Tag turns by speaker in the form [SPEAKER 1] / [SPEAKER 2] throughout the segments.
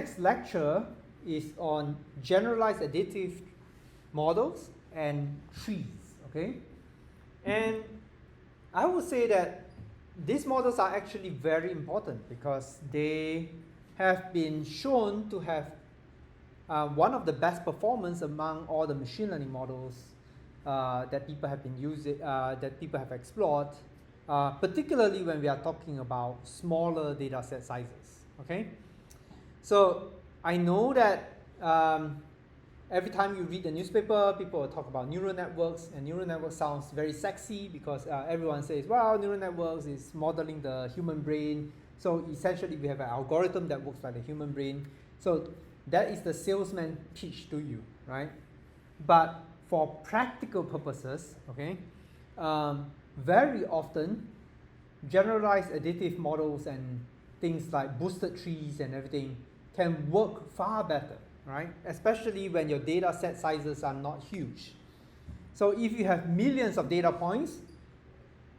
[SPEAKER 1] next lecture is on generalized additive models and trees, okay? And I would say that these models are actually very important because they have been shown to have one of the best performance among all the machine learning models that people have been using, that people have explored, particularly when we are talking about smaller data set sizes, okay? So I know that every time you read the newspaper, people will talk about neural networks, and neural networks sounds very sexy because everyone says, well, neural networks is modeling the human brain. So essentially, we have an algorithm that works like the human brain. So that is the salesman pitch to you, right? But for practical purposes, okay, very often, generalized additive models and things like boosted trees and everything can work far better, right? Especially when your data set sizes are not huge. So if you have millions of data points,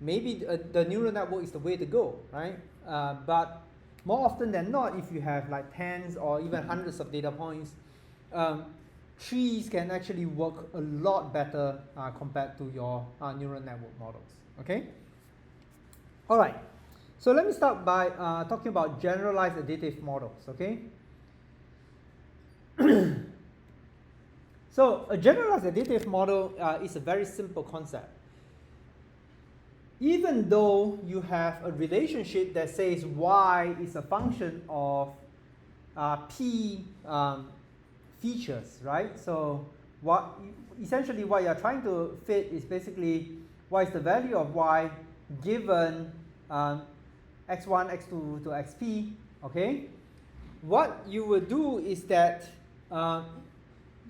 [SPEAKER 1] maybe the neural network is the way to go, right? But more often than not, if you have like tens or even hundreds of data points, trees can actually work a lot better compared to your neural network models, okay? All right, so let me start by talking about generalized additive models, okay? So a generalized additive model is a very simple concept. Even though you have a relationship that says y is a function of p features, right? So essentially what you're trying to fit is basically what is the value of y given x1, x2 to xp, okay? What you will do is that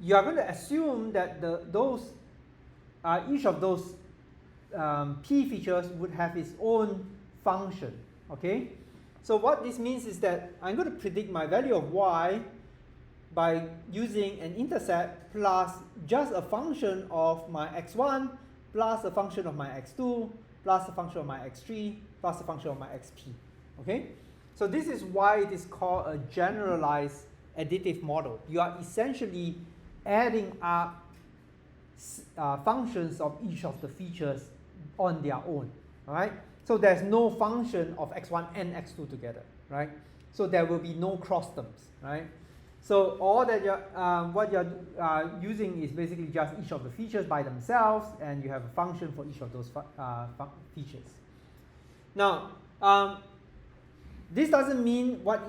[SPEAKER 1] you are going to assume that each of those p features would have its own function, okay? So what this means is that I'm going to predict my value of y by using an intercept plus just a function of my x1 plus a function of my x2 plus a function of my x3 plus a function of my xp, okay? So this is why it is called a generalized additive model. You are essentially adding up functions of each of the features on their own, all right? So there's no function of x1 and x2 together, right? So there will be no cross terms, right? So all that what you're using is basically just each of the features by themselves, and you have a function for each of those features. Now, this doesn't mean what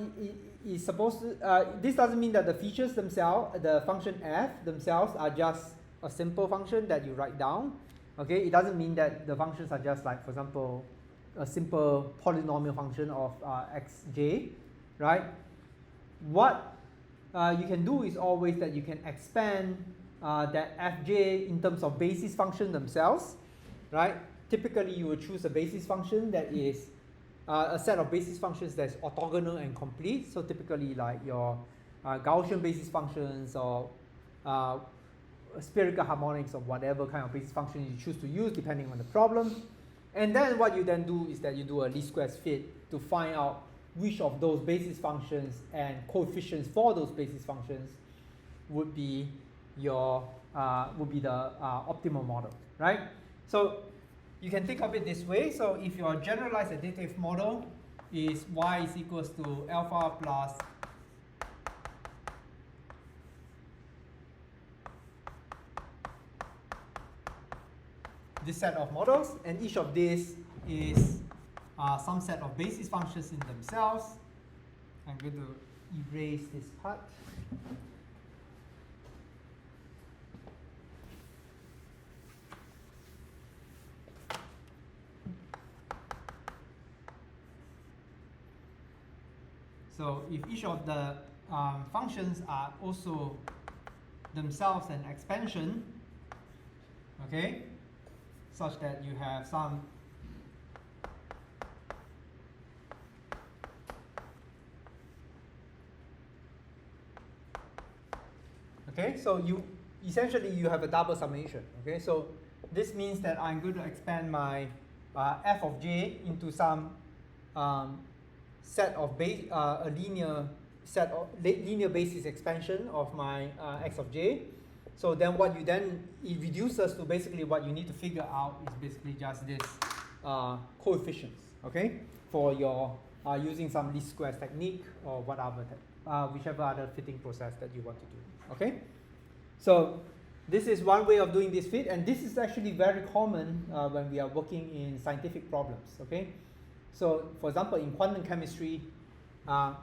[SPEAKER 1] is supposed to. This doesn't mean that the features themselves, the function f themselves, are just a simple function that you write down. Okay, it doesn't mean that the functions are just like, for example, a simple polynomial function of xj, right? What you can do is always that you can expand that fj in terms of basis function themselves, right? Typically, you will choose a basis function that is a set of basis functions that's orthogonal and complete. So typically, like your Gaussian basis functions or spherical harmonics or whatever kind of basis function you choose to use depending on the problem. And then what you then do is that you do a least squares fit to find out which of those basis functions and coefficients for those basis functions would be your the optimal model, right? So you can think of it this way. So if your generalized additive model is y is equals to alpha plus this set of models, and each of these is some set of basis functions in themselves. I'm going to erase this part. So if each of the functions are also themselves an expansion, okay, such that you have some okay, so you essentially you have a double summation. Okay, so this means that I'm going to expand my f of j into some set of a linear set of linear basis expansion of my x of j. So then what you then, it reduces to basically what you need to figure out is basically just this coefficients, okay, for your using some least squares technique or whatever, whichever other fitting process that you want to do, okay? So this is one way of doing this fit, and this is actually very common when we are working in scientific problems, okay? So for example, in quantum chemistry,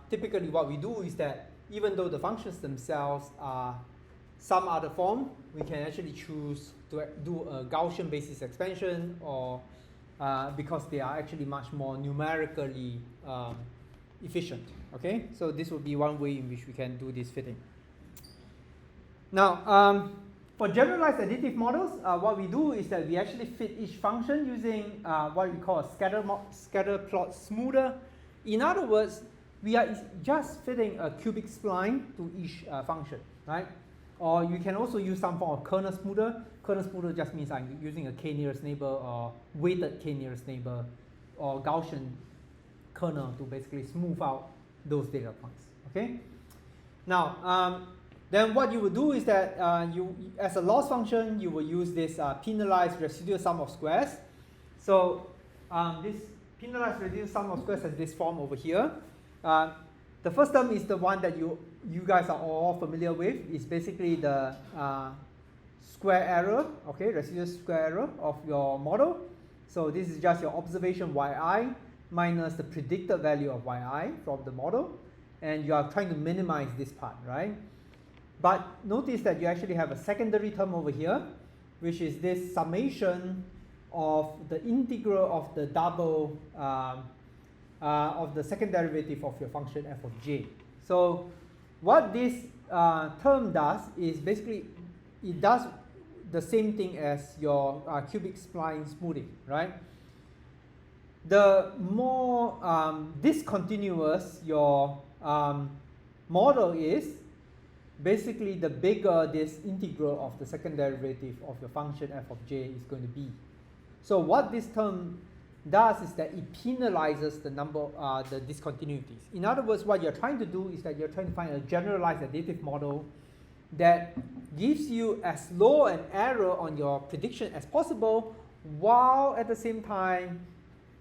[SPEAKER 1] typically what we do is that even though the functions themselves are some other form, we can actually choose to do a Gaussian basis expansion, or because they are actually much more numerically efficient, okay? So this would be one way in which we can do this fitting. Now, for generalized additive models, what we do is that we actually fit each function using what we call a scatter plot smoother. In other words, we are just fitting a cubic spline to each function, right? Or you can also use some form of kernel smoother. Kernel smoother just means I'm using a k-nearest neighbor or weighted k-nearest neighbor or Gaussian kernel to basically smooth out those data points, okay? Now, then what you will do is that you, as a loss function, you will use this penalized residual sum of squares. So this penalized residual sum of squares has this form over here. The first term is the one that you guys are all familiar with. It's basically the square error, okay, residual square error of your model. So this is just your observation yi minus the predicted value of yi from the model, and you are trying to minimize this part, right? But notice that you actually have a secondary term over here, which is this summation of the integral of the double of the second derivative of your function f of j. So what this term does is basically it does the same thing as your cubic spline smoothing, right? The more discontinuous your model is, basically the bigger this integral of the second derivative of your function f of j is going to be. So what this term does is that it penalizes the number, the discontinuities. In other words, what you're trying to do is that you're trying to find a generalized additive model that gives you as low an error on your prediction as possible, while at the same time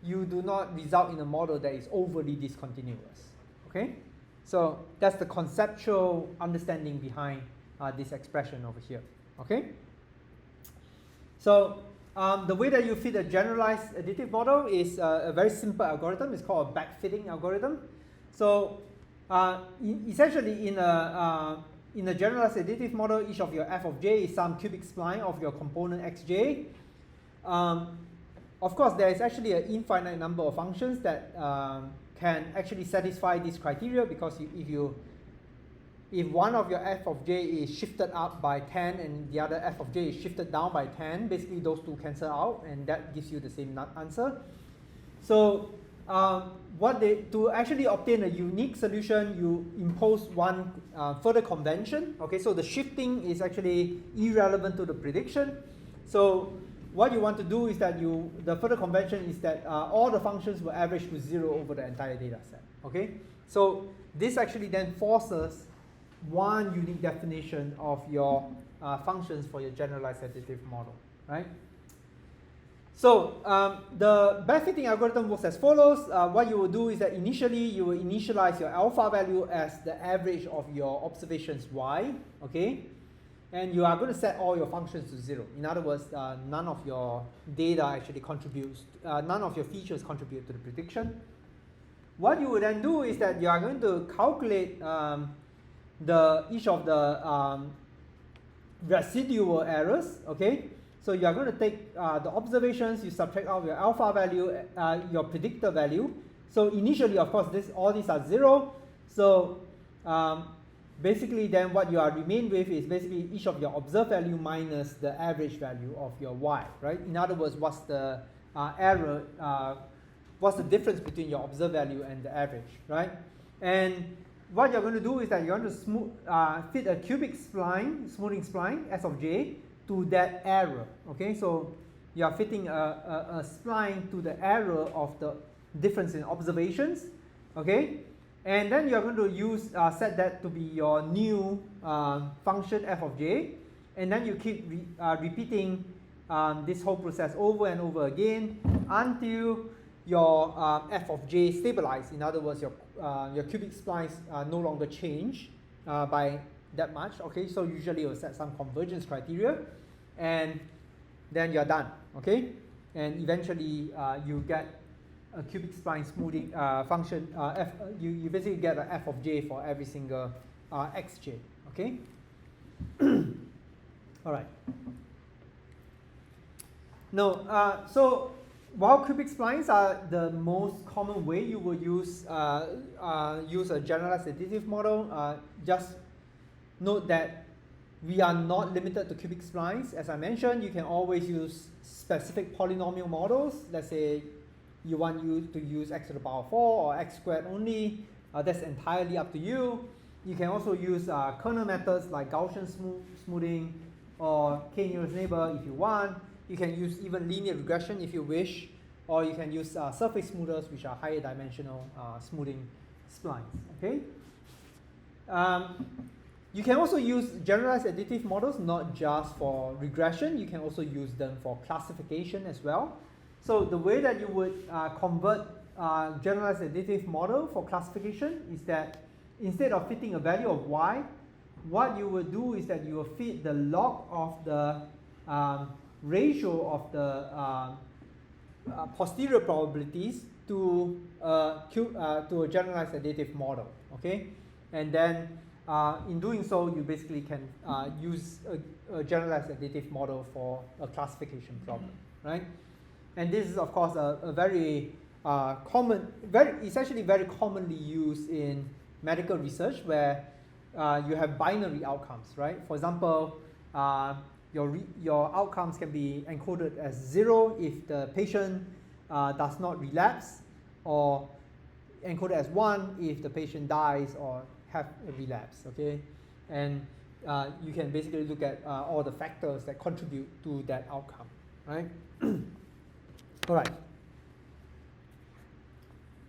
[SPEAKER 1] you do not result in a model that is overly discontinuous, okay? So that's the conceptual understanding behind this expression over here, okay? So the way that you fit a generalized additive model is a very simple algorithm. It's called a backfitting algorithm. So essentially in a generalized additive model, each of your f of j is some cubic spline of your component xj. Of course, there is actually an infinite number of functions that can actually satisfy this criteria, because if one of your f of j is shifted up by 10 and the other f of j is shifted down by 10, basically those two cancel out, and that gives you the same answer. So to actually obtain a unique solution, you impose one further convention. Okay, so the shifting is actually irrelevant to the prediction. So what you want to do is that the further convention is that all the functions will average to 0 over the entire data set. Okay, so this actually then forces one unique definition of your functions for your generalized additive model, right? So the backfitting algorithm works as follows. What you will do is that initially you will initialize your alpha value as the average of your observations y, okay? And you are going to set all your functions to 0. In other words, none of your data actually contributes, none of your features contribute to the prediction. What you will then do is that you are going to calculate each of the residual errors, okay? So you are going to take the observations, you subtract out your alpha value, your predictor value. So initially, of course, all these are 0. So basically then what you are remain with is basically each of your observed value minus the average value of your y, right? In other words, what's the error, what's the difference between your observed value and the average, right? And what you're going to do is that you're going to fit a cubic spline, smoothing spline, S of j, to that error, okay? So you are fitting a spline to the error of the difference in observations, okay? And then you're going to use set that to be your new function f of j. And then you keep repeating this whole process over and over again until your f of j stabilize. In other words, your cubic splice no longer change by that much. Okay, so usually you'll set some convergence criteria, and then you're done. Okay, and eventually you get a cubic spline smoothing function. You basically get an f of j for every single xj. Okay. All right. Now, so while cubic splines are the most common way you will use a generalized additive model, just note that we are not limited to cubic splines. As I mentioned, you can always use specific polynomial models. Let's say you want to use x to the power 4 or x squared only. That's entirely up to you. You can also use kernel methods like Gaussian smoothing or k-nearest neighbor if you want. You can use even linear regression if you wish, or you can use surface smoothers, which are higher dimensional smoothing splines. Okay. You can also use generalized additive models not just for regression. You can also use them for classification as well. So the way that you would convert generalized additive model for classification is that instead of fitting a value of y, what you would do is that you will fit the log of the ratio of the posterior probabilities to a generalized additive model. Okay, and then in doing so, you basically can use a generalized additive model for a classification problem, right? And this is, of course, a very it's actually very commonly used in medical research where you have binary outcomes, right? For example, your outcomes can be encoded as 0 if the patient does not relapse, or encoded as 1 if the patient dies or have a relapse, okay? And you can basically look at all the factors that contribute to that outcome, right? All right.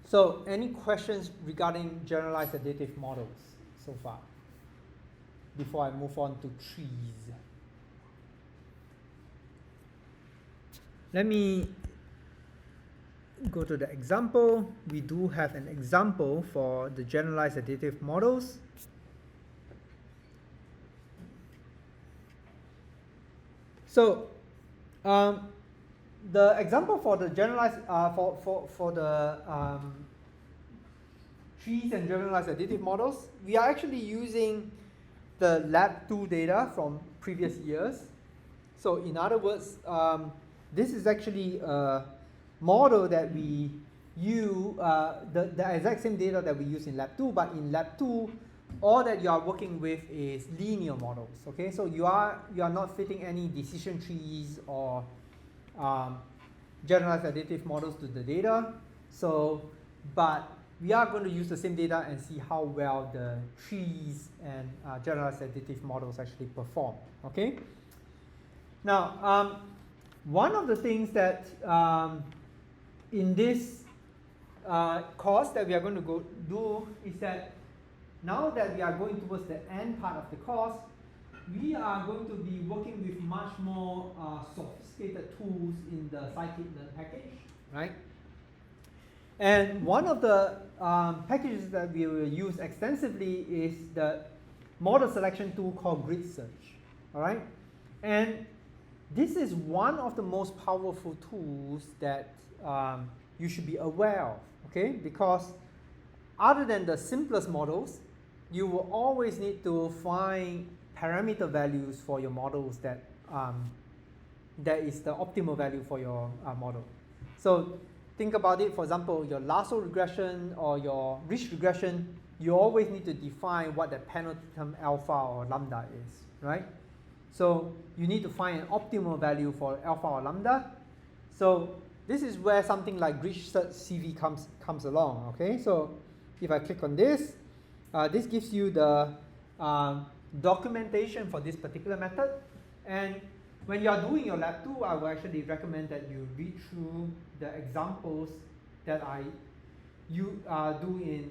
[SPEAKER 1] So any questions regarding generalized additive models so far before I move on to trees? Let me go to the example. We do have an example for the generalized additive models. So the example for the generalized for the trees and generalized additive models, we are actually using the lab 2 data from previous years. So in other words, this is actually a model that we use, the exact same data that we use in lab 2, but in lab 2, all that you are working with is linear models. Okay, so you are not fitting any decision trees or generalized additive models to the data. So, but we are going to use the same data and see how well the trees and generalized additive models actually perform. Okay. Now, one of the things that in this course that we are going to do is that now that we are going towards the end part of the course, we are going to be working with much more sophisticated tools in the scikit-learn package, right? And one of the packages that we will use extensively is the model selection tool called Grid Search, all right? And this is one of the most powerful tools that you should be aware of, okay? Because other than the simplest models, you will always need to find parameter values for your models that is the optimal value for your model. So think about it, for example, your lasso regression or your ridge regression, you always need to define what the penalty term alpha or lambda is, right? So you need to find an optimal value for alpha or lambda. So this is where something like Grid Search CV comes along, okay? So if I click on this, this gives you the documentation for this particular method. And when you are doing your lab 2, I will actually recommend that you read through the examples that do in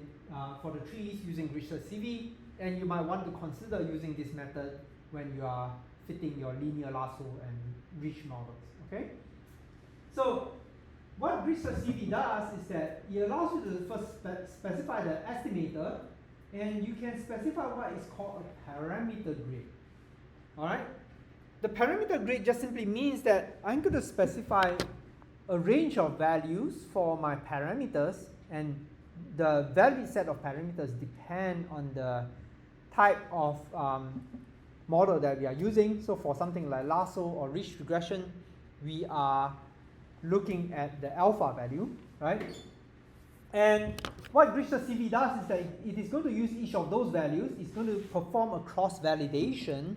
[SPEAKER 1] for the trees using grid search CV, and you might want to consider using this method when you are fitting your linear lasso and ridge models. Okay. So what grid search CV does is that it allows you to first specify the estimator, and you can specify what is called a parameter grid. All right. The parameter grid just simply means that I'm going to specify a range of values for my parameters, and the valid set of parameters depend on the type of model that we are using. So for something like lasso or ridge regression, we are looking at the alpha value, right? And what grid search CV does is that it is going to use each of those values. It's going to perform a cross-validation,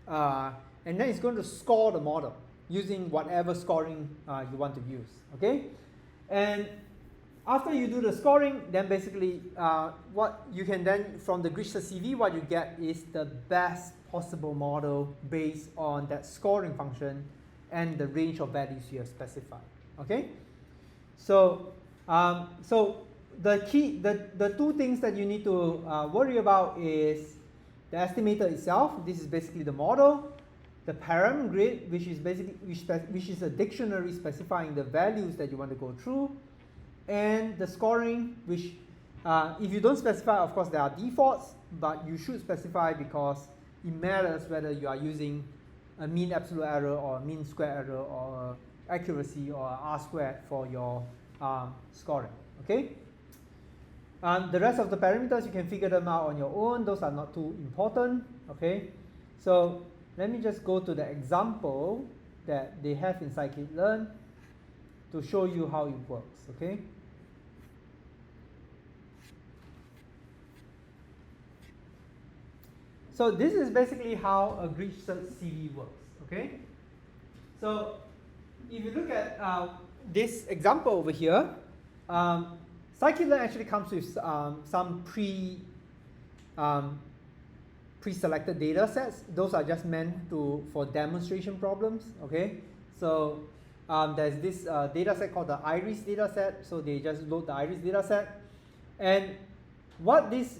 [SPEAKER 1] and then it's going to score the model using whatever scoring you want to use, okay? And after you do the scoring, then basically what you can then, from the grid search CV, what you get is the best possible model based on that scoring function and the range of values you have specified, okay? So, the two things that you need to worry about is the estimator itself. This is basically the model. The param grid, which is basically which is a dictionary specifying the values that you want to go through, and the scoring, which if you don't specify, of course there are defaults, but you should specify because it matters whether you are using a mean absolute error or a mean square error or accuracy or R squared for your scoring. Okay. The rest of the parameters you can figure them out on your own. Those are not too important. Okay. So let me just go to the example that they have in scikit-learn to show you how it works, okay? So this is basically how a grid search CV works, okay? So if you look at this example over here, scikit-learn actually comes with some pre-selected data sets. Those are just meant for demonstration problems, okay? So there's this data set called the iris data set, so they just load the iris data set. And what this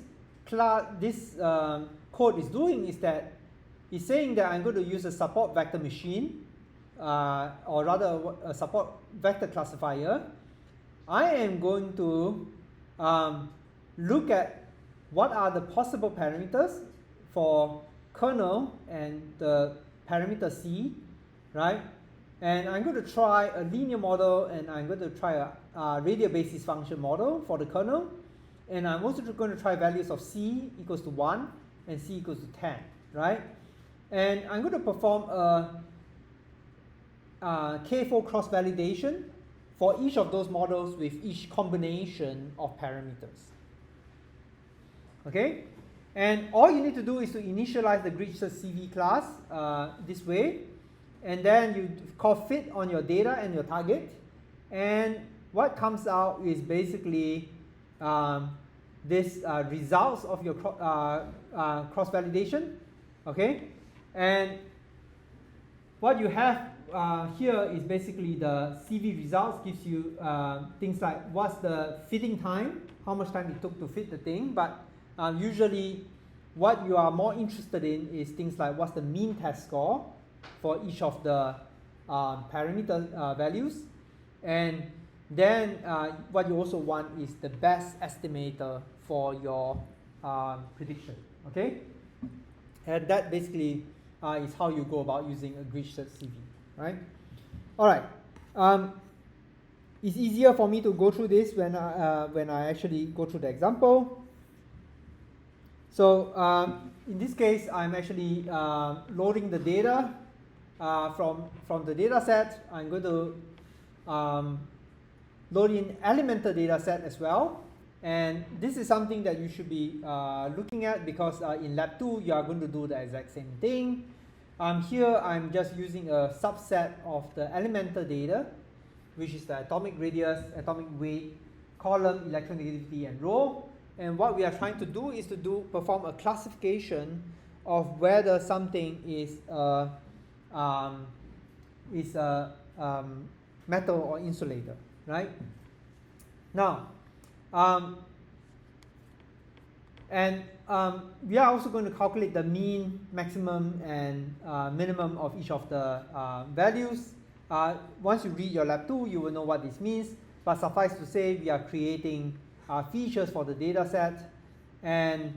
[SPEAKER 1] code is doing is that it's saying that I'm going to use a support vector machine, or rather a support vector classifier. I am going to look at what are the possible parameters for kernel and the parameter C, right? And I'm going to try a linear model, and I'm going to try a radial basis function model for the kernel. And I'm also going to try values of C equals to 1 and C equals to 10, right? And I'm going to perform a K4 cross-validation for each of those models with each combination of parameters. Okay? And all you need to do is to initialize the grid search CV class this way, and then you call fit on your data and your target, and what comes out is basically this results of your cross-validation, okay? And what you have here is basically the CV results gives you things like what's the fitting time, how much time it took to fit the thing, but usually what you are more interested in is things like what's the mean test score for each of the parameter values, and then what you also want is the best estimator for your prediction, okay? And that basically is how you go about using a grid search CV, right? All right. It's easier for me to go through this when I actually go through the example. So in this case, I'm actually loading the data from the data set. I'm going to load in elemental data set as well. And this is something that you should be looking at because in lab 2, you are going to do the exact same thing. Here, I'm just using a subset of the elemental data, which is the atomic radius, atomic weight, column, electronegativity, and rho. And what we are trying to do is to perform a classification of whether something is a metal or insulator, right? Now, And we are also going to calculate the mean, maximum, and minimum of each of the values. Once you read your lab 2, you will know what this means. But suffice to say, we are creating features for the data set. And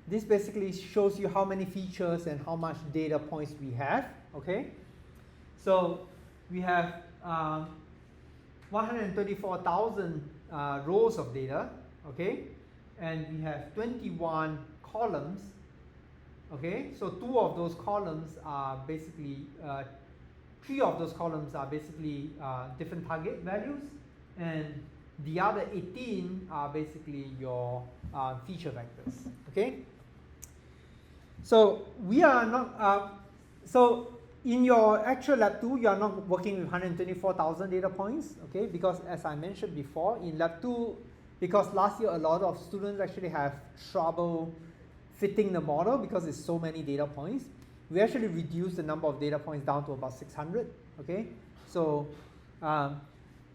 [SPEAKER 1] this basically shows you how many features and how much data points we have. Okay, so we have 134,000 rows of data. Okay, and we have 21 columns. Okay, so 2 of those columns are basically 3 of those columns are basically different target values, and the other 18 are basically your feature vectors. Okay, so we are not so in your actual lab 2, you are not working with 124,000 data points. Okay, because as I mentioned before, in lab 2, because last year a lot of students actually have trouble fitting the model because it's so many data points. We actually reduced the number of data points down to about 600. Okay, so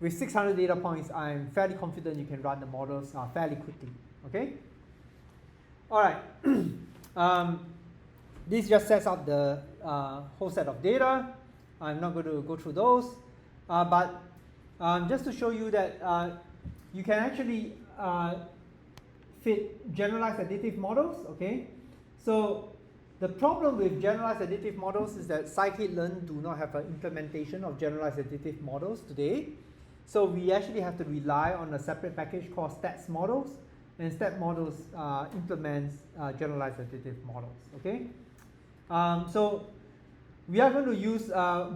[SPEAKER 1] with 600 data points, I'm fairly confident you can run the models fairly quickly. Okay, all right. This just sets up the whole set of data. I'm not going to go through those, but just to show you that you can actually fit generalized additive models. Okay, so the problem with generalized additive models is that scikit-learn do not have an implementation of generalized additive models today. So we actually have to rely on a separate package called stats models, and stat models implements generalized additive models. Okay, so we are going to use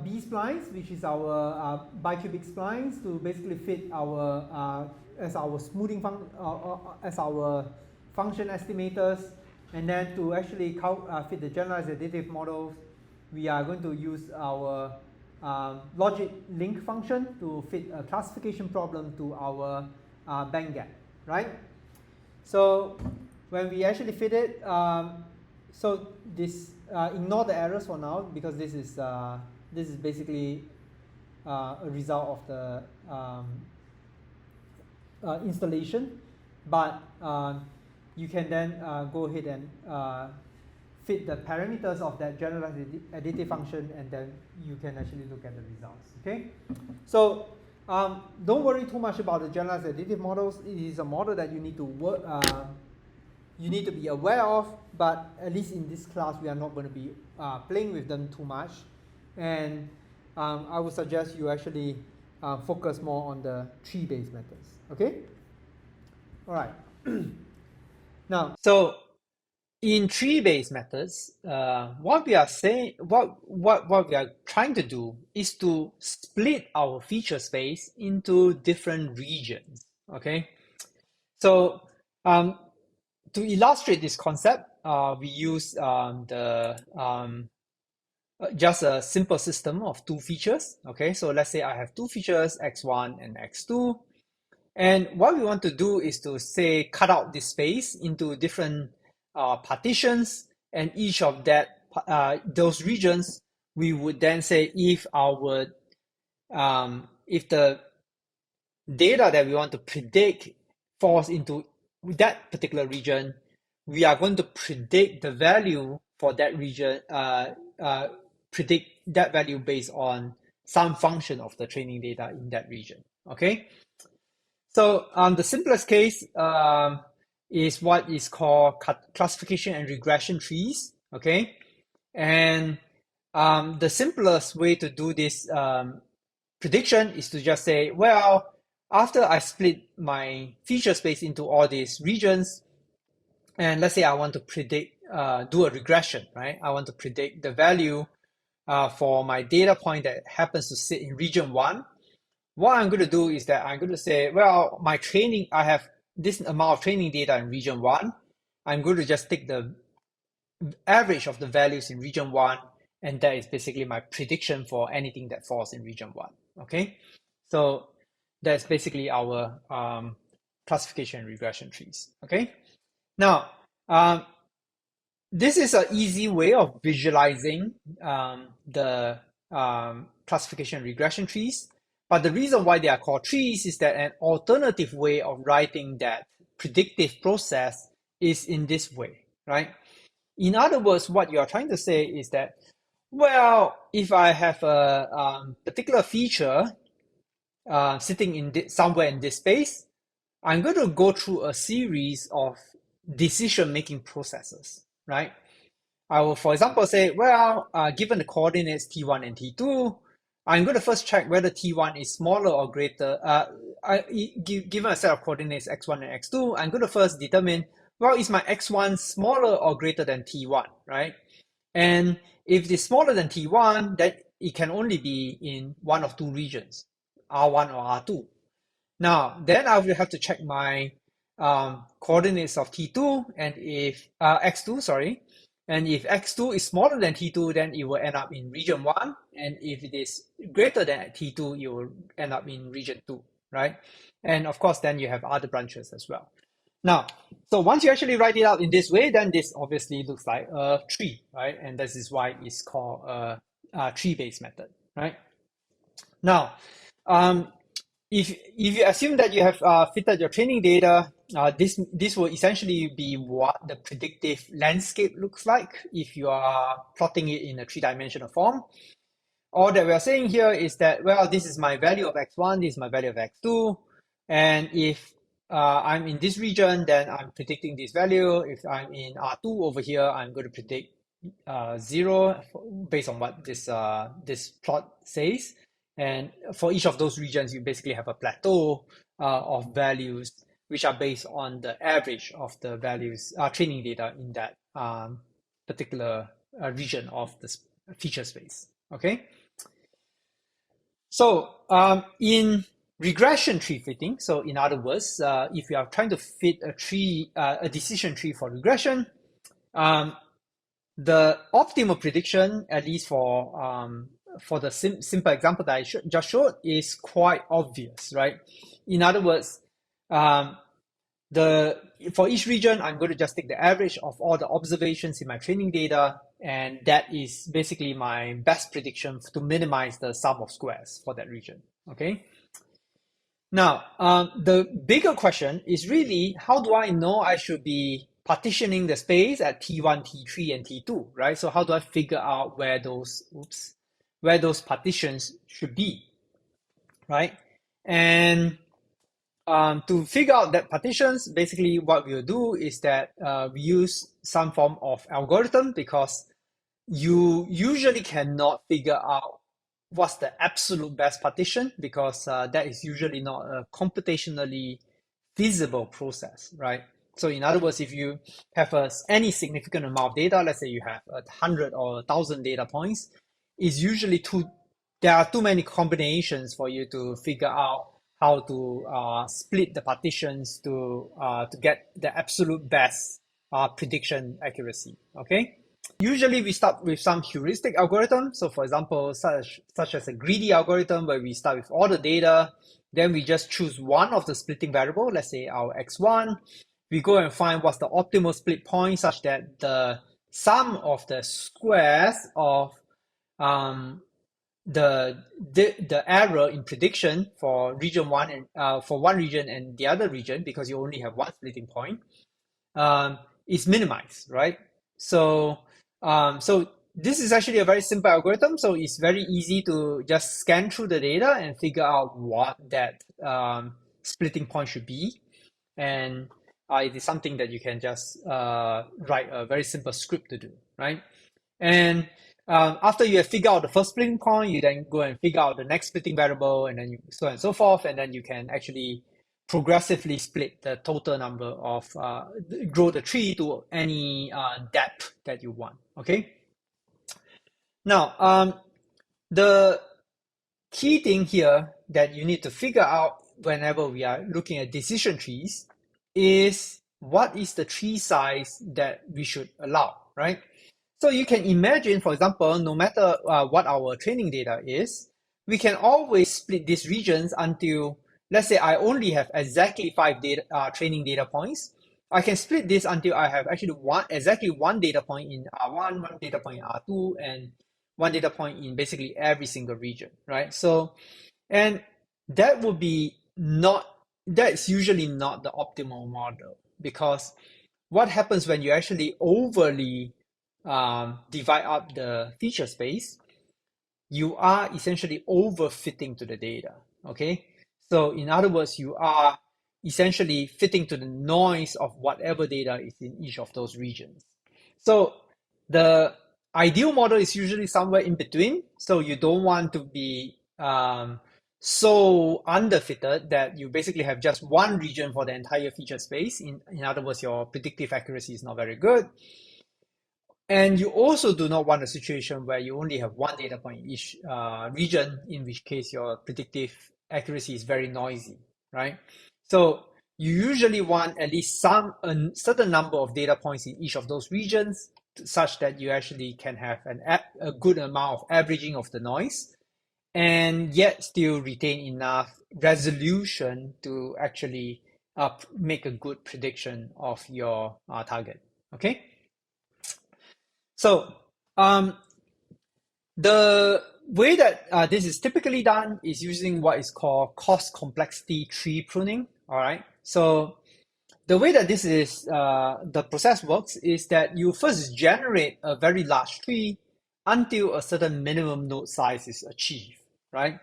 [SPEAKER 1] B-splines, which is our bicubic splines, to basically fit our as our smoothing as our function estimators, and then to actually fit the generalized additive models, we are going to use our logic link function to fit a classification problem to our band gap, right? So when we actually fit it, so this ignore the errors for now, because this is basically a result of the installation, but you can then go ahead and fit the parameters of that generalized additive function, and then you can actually look at the results. Okay, so don't worry too much about the generalized additive models. It is a model that you need to work. You need to be aware of, but at least in this class, we are not going to be playing with them too much. And I would suggest you actually focus more on the tree-based methods. Okay? All right. Now, so in tree-based methods, what we are saying, what we are trying to do is to split our feature space into different regions. Okay? So to illustrate this concept, we use just a simple system of 2 features. Okay, so let's say I have 2 features, x1 and x2. And what we want to do is to say cut out this space into different partitions, and each of those regions, we would then say if the data that we want to predict falls into that particular region, we are going to predict the value for that region, predict that value based on some function of the training data in that region. Okay, so the simplest case is what is called classification and regression trees. Okay, and the simplest way to do this prediction is to just say, well, after I split my feature space into all these regions, and let's say I want to predict, do a regression, right? I want to predict the value for my data point that happens to sit in region 1. What I'm going to do is that I'm going to say, well, I have this amount of training data in region 1. I'm going to just take the average of the values in region 1, and that is basically my prediction for anything that falls in region 1. Okay, so that's basically our classification and regression trees. Okay, now this is an easy way of visualizing the classification and regression trees. But the reason why they are called trees is that an alternative way of writing that predictive process is in this way, right? In other words, what you are trying to say is that, well, if I have a particular feature sitting in somewhere in this space, I'm going to go through a series of decision-making processes, right? I will, for example, say, well, given the coordinates T1 and T2, I'm going to first check whether T1 is smaller or greater. Given a set of coordinates X1 and X2, I'm going to first determine, well, is my X1 smaller or greater than T1, right? And if it's smaller than T1, then it can only be in one of two regions, R1 or R2. Now, then I will have to check my coordinates of T2 and if X2, sorry. And if X2 is smaller than T2, then it will end up in region 1. And if it is greater than T2, you will end up in region 2, right? And of course, then you have other branches as well. Now, so once you actually write it out in this way, then this obviously looks like a tree, right? And this is why it's called a tree-based method, right? Now, if you assume that you have fitted your training data, this will essentially be what the predictive landscape looks like if you are plotting it in a three-dimensional form. All that we are saying here is that, well, this is my value of x1, this is my value of x2, and if I'm in this region, then I'm predicting this value. If I'm in R2 over here, I'm going to predict 0 based on what this plot says. And for each of those regions, you basically have a plateau of values which are based on the average of the values training data in that particular region of the feature space. Okay. So in regression tree fitting, so in other words, if you are trying to fit a decision tree for regression, the optimal prediction, at least for the simple example that I just showed, is quite obvious, right? In other words, for each region, I'm going to just take the average of all the observations in my training data, and that is basically my best prediction to minimize the sum of squares for that region, okay? Now, the bigger question is really, how do I know I should be partitioning the space at T1, T3, and T2, right? So how do I figure out where those partitions should be, right? And to figure out that partitions, basically what we'll do is that we use some form of algorithm, because you usually cannot figure out what's the absolute best partition, because that is usually not a computationally feasible process, right? So in other words, if you have any significant amount of data, let's say you have 100 or 1,000 data points, it's usually there are too many combinations for you to figure out how to split the partitions to get the absolute best prediction accuracy, okay? Usually we start with some heuristic algorithm. So for example, such as a greedy algorithm, where we start with all the data, then we just choose one of the splitting variable, let's say our x1. We go and find what's the optimal split point, such that the sum of the squares of the error in prediction for region one and for one region and the other region, because you only have one splitting point, is minimized, right? So so this is actually a very simple algorithm. So it's very easy to just scan through the data and figure out what that splitting point should be. And it is something that you can just write a very simple script to do, right? And after you have figured out the first splitting point, you then go and figure out the next splitting variable, and then so on and so forth. And then you can actually progressively split the total number of, grow the tree to any depth that you want, okay? Now, the key thing here that you need to figure out whenever we are looking at decision trees is what is the tree size that we should allow, right? So you can imagine, for example, no matter what our training data is, we can always split these regions until, let's say I only have exactly 5 training data points. I can split this until I have actually exactly one data point in R1, one data point in R2, and one data point in basically every single region, right? So, and that would be not that's usually not the optimal model, because what happens when you actually overly divide up the feature space, you are essentially overfitting to the data, okay? So in other words, you are essentially fitting to the noise of whatever data is in each of those regions. So the ideal model is usually somewhere in between. So you don't want to be so underfitted that you basically have just one region for the entire feature space. In other words, your predictive accuracy is not very good. And you also do not want a situation where you only have one data point in each region, in which case your predictive accuracy is very noisy, right? So you usually want at least a certain number of data points in each of those regions, such that you actually can have a good amount of averaging of the noise, and yet still retain enough resolution to actually make a good prediction of your target, okay? So the way that this is typically done is using what is called cost complexity tree pruning. All right. So the way that this is the process works is that you first generate a very large tree until a certain minimum node size is achieved, right?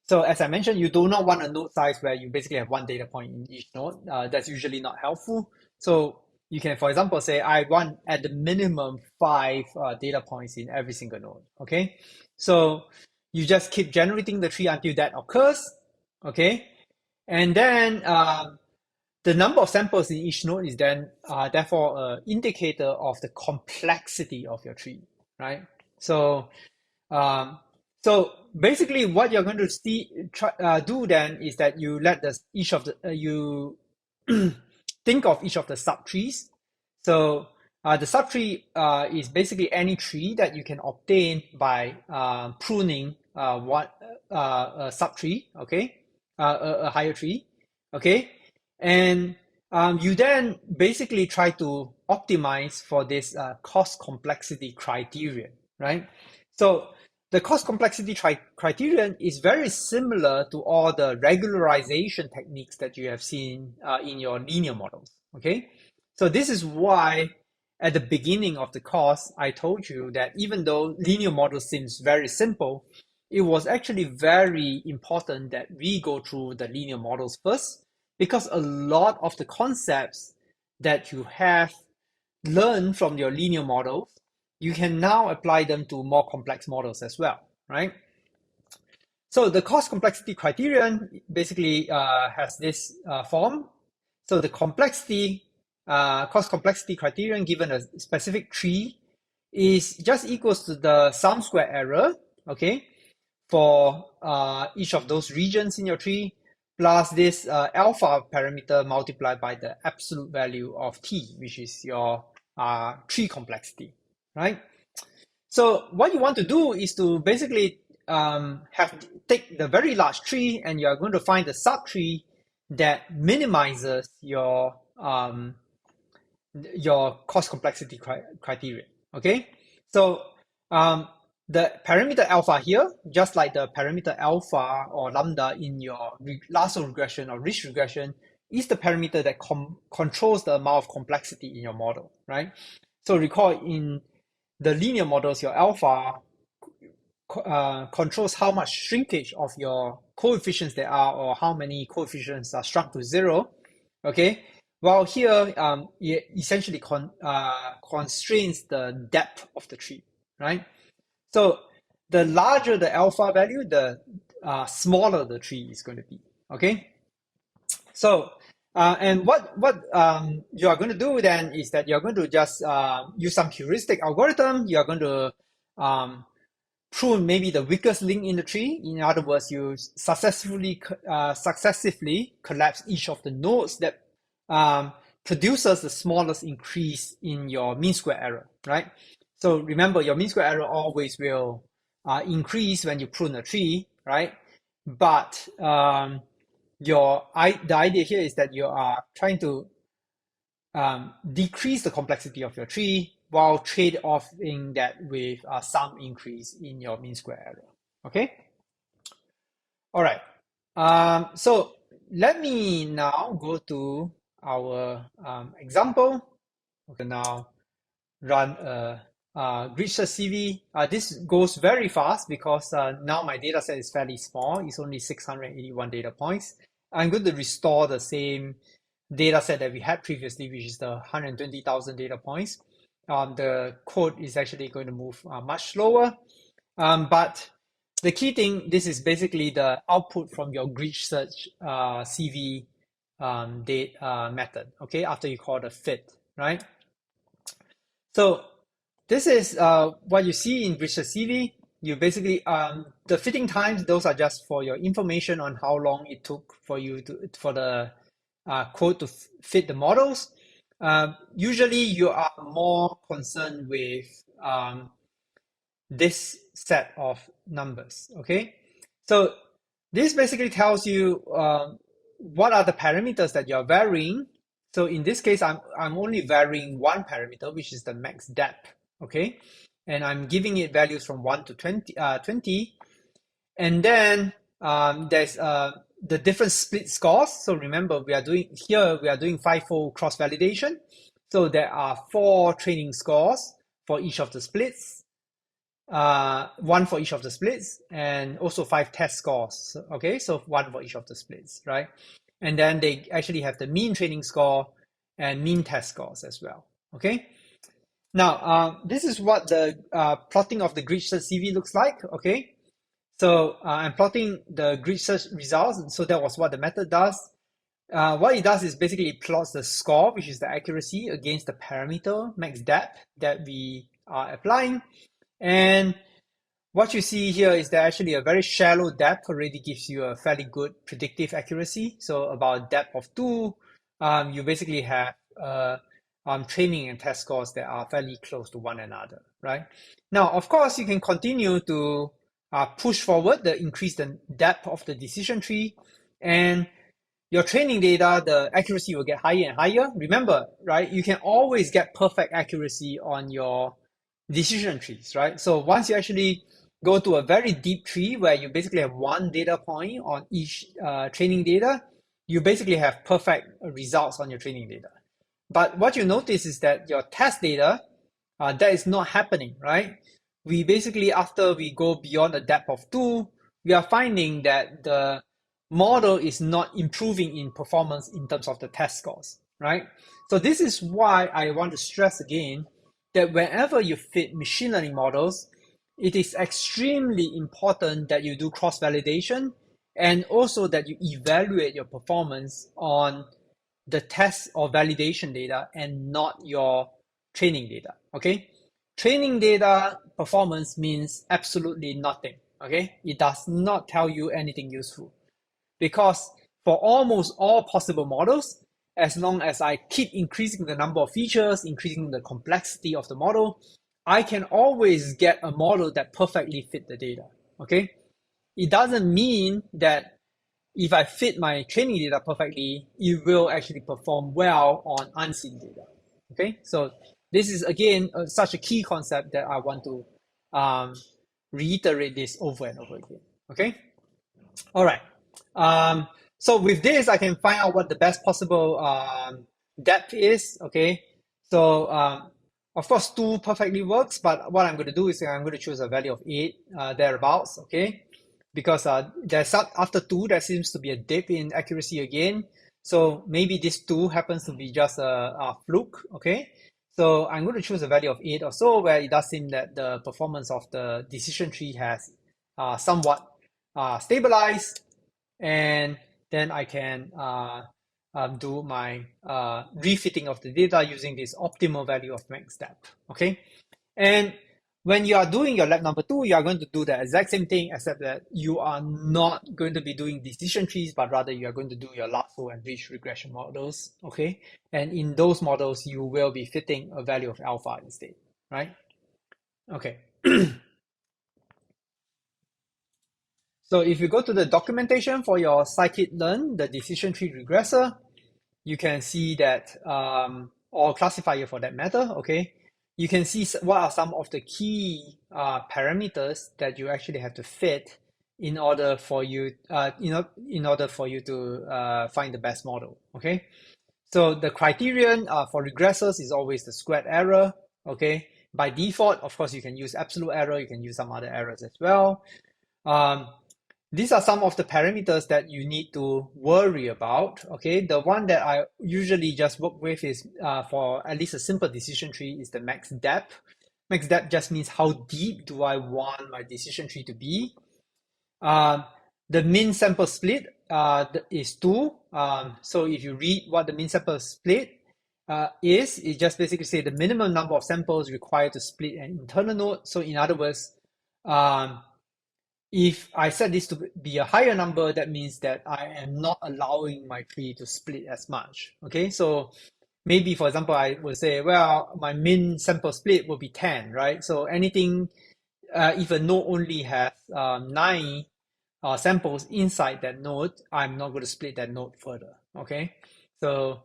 [SPEAKER 1] So as I mentioned, you do not want a node size where you basically have one data point in each node. That's usually not helpful. So you can, for example, say I want at the minimum 5 data points in every single node. Okay, so you just keep generating the tree until that occurs. Okay, and then the number of samples in each node is then therefore an indicator of the complexity of your tree, right? So um, so basically, what you're going to do then is that you let each of the you think of each of the subtrees. So the subtree is basically any tree that you can obtain by pruning a subtree, okay, a higher tree, okay, and you then basically try to optimize for this cost complexity criterion, right? So the cost complexity criterion is very similar to all the regularization techniques that you have seen in your linear models, okay? So this is why at the beginning of the course, I told you that even though linear model seems very simple, it was actually very important that we go through the linear models first, because a lot of the concepts that you have learned from your linear models, you can now apply them to more complex models as well, right? So the cost complexity criterion basically has this form. So the cost complexity criterion given a specific tree is just equals to the sum square error, okay, for each of those regions in your tree, plus this alpha parameter multiplied by the absolute value of t, which is your tree complexity, right? So what you want to do is to basically take the very large tree, and you're going to find the subtree that minimizes your cost complexity criterion. Okay, so the parameter alpha here, just like the parameter alpha or lambda in your lasso regression or ridge regression, is the parameter that controls the amount of complexity in your model, right? So recall in the linear models, your alpha controls how much shrinkage of your coefficients there are, or how many coefficients are shrunk to zero. Okay, while here it essentially constrains the depth of the tree, right? So the larger the alpha value, the smaller the tree is going to be. Okay, so and what you are going to do then is that you're going to just use some heuristic algorithm. You are going to prune maybe the weakest link in the tree. In other words, you successively collapse each of the nodes that produces the smallest increase in your mean square error, right? So remember, your mean square error always will increase when you prune a tree, right? But the idea here is that you are trying to decrease the complexity of your tree while trade-offing that with some increase in your mean square error. Okay. All right. So let me now go to our example. Okay, now run a grid search CV. This goes very fast because now my data set is fairly small. It's only 681 data points. I'm going to restore the same data set that we had previously, which is the 120,000 data points. The code is actually going to move much slower. But the key thing, this is basically the output from your grid search CV method, okay, after you call the fit, right? So this is what you see in grid search CV. You basically, the fitting times, those are just for your information on how long it took for you for the code to fit the models. Usually you are more concerned with this set of numbers, okay? So this basically tells you what are the parameters that you're varying. So in this case, I'm only varying one parameter, which is the max depth, okay? And I'm giving it values from 1 to 20. And then there's the different split scores. So remember, we are doing 5-fold cross-validation. So there are 4 training scores for each of the splits. 1 for each of the splits, and also 5 test scores. Okay, so 1 for each of the splits, right? And then they actually have the mean training score and mean test scores as well. Okay. Now, this is what the plotting of the grid search CV looks like. Okay. So I'm plotting the grid search results. So that was what the method does. What it does is basically it plots the score, which is the accuracy, against the parameter max depth that we are applying. And what you see here is that actually a very shallow depth already gives you a fairly good predictive accuracy. So about depth of 2, you basically have training and test scores that are fairly close to one another, right? Now, of course, you can continue to push forward increase the depth of the decision tree, and your training data, the accuracy will get higher and higher. Remember, right, you can always get perfect accuracy on your decision trees, right? So once you actually go to a very deep tree where you basically have one data point on each training data, you basically have perfect results on your training data. But what you notice is that your test data, that is not happening, right? We basically, after we go beyond a depth of 2, we are finding that the model is not improving in performance in terms of the test scores, right? So this is why I want to stress again that whenever you fit machine learning models, it is extremely important that you do cross-validation and also that you evaluate your performance on the test or validation data and not your training data, okay? Training data performance means absolutely nothing, okay? It does not tell you anything useful because for almost all possible models, as long as I keep increasing the number of features, increasing the complexity of the model, I can always get a model that perfectly fit the data, okay? It doesn't mean that if I fit my training data perfectly, it will actually perform well on unseen data, okay? So this is, again, such a key concept that I want to reiterate this over and over again, okay? All right. So with this, I can find out what the best possible depth is, okay? So of course, 2 perfectly works, but what I'm going to do is I'm going to choose a value of 8, thereabouts, okay? Because after 2, there seems to be a dip in accuracy again. So maybe this 2 happens to be just a fluke, okay? So I'm going to choose a value of 8 or so, where it does seem that the performance of the decision tree has somewhat stabilized, and then I can do my refitting of the data using this optimal value of max depth, okay? And when you are doing your lab number 2, you are going to do the exact same thing, except that you are not going to be doing decision trees, but rather you are going to do your large-scale and ridge regression models, okay? And in those models, you will be fitting a value of alpha instead, right? Okay. So if you go to the documentation for your scikit-learn, the decision tree regressor, you can see that, or classifier for that matter, okay? You can see what are some of the key parameters that you actually have to fit in order for you, in order for you to find the best model. Okay, so the criterion for regressors is always the squared error. Okay, by default, of course, you can use absolute error. You can use some other errors as well. These are some of the parameters that you need to worry about. Okay, the one that I usually just work with is for at least a simple decision tree is the max depth. Max depth just means how deep do I want my decision tree to be. The mean sample split is 2. So if you read what the mean sample split it just basically say the minimum number of samples required to split an internal node. So in other words, if I set this to be a higher number, that means that I am not allowing my tree to split as much. Okay, so maybe, for example, I would say, well, my min sample split will be 10, right? So anything, if a node only has 9 samples inside that node, I'm not going to split that node further. Okay, so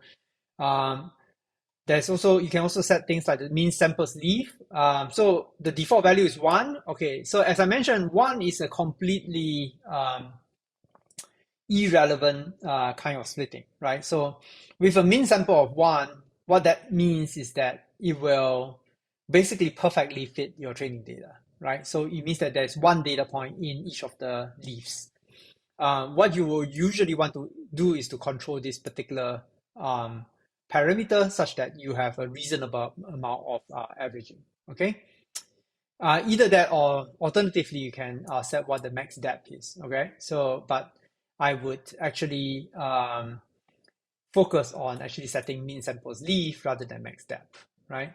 [SPEAKER 1] there's also, you can also set things like the mean samples leave. So the default value is 1. Okay, so as I mentioned, 1 is a completely irrelevant kind of splitting, right? So with a mean sample of 1, what that means is that it will basically perfectly fit your training data, right? So it means that there's one data point in each of the leaves. What you will usually want to do is to control this particular parameter such that you have a reasonable amount of averaging. Okay, either that or alternatively you can set what the max depth is. Okay, so but I would actually focus on actually setting mean samples leave rather than max depth, right?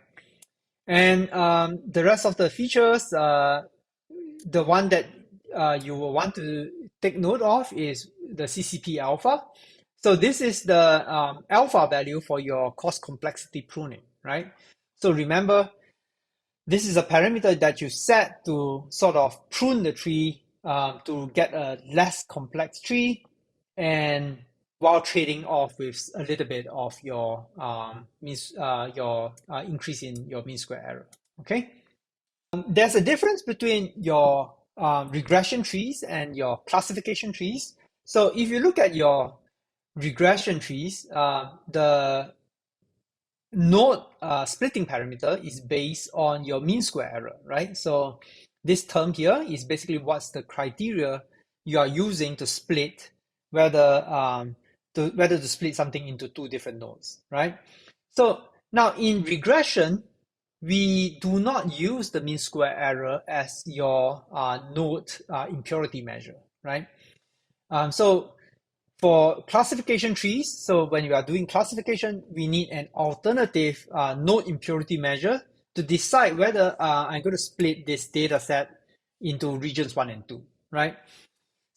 [SPEAKER 1] And the rest of the features, the one that you will want to take note of is the CCP alpha. So this is the alpha value for your cost complexity pruning, right? So remember, this is a parameter that you set to sort of prune the tree to get a less complex tree, and while trading off with a little bit of your increase in your mean square error. Okay, there's a difference between your regression trees and your classification trees. So if you look at your regression trees, the node splitting parameter is based on your mean square error, right? So this term here is basically what's the criteria you are using to split whether to split something into 2 different nodes, right? So now in regression, we do not use the mean square error as your node impurity measure, right? So for classification trees, so when you are doing classification, we need an alternative node impurity measure to decide whether I'm going to split this data set into regions 1 and 2, right?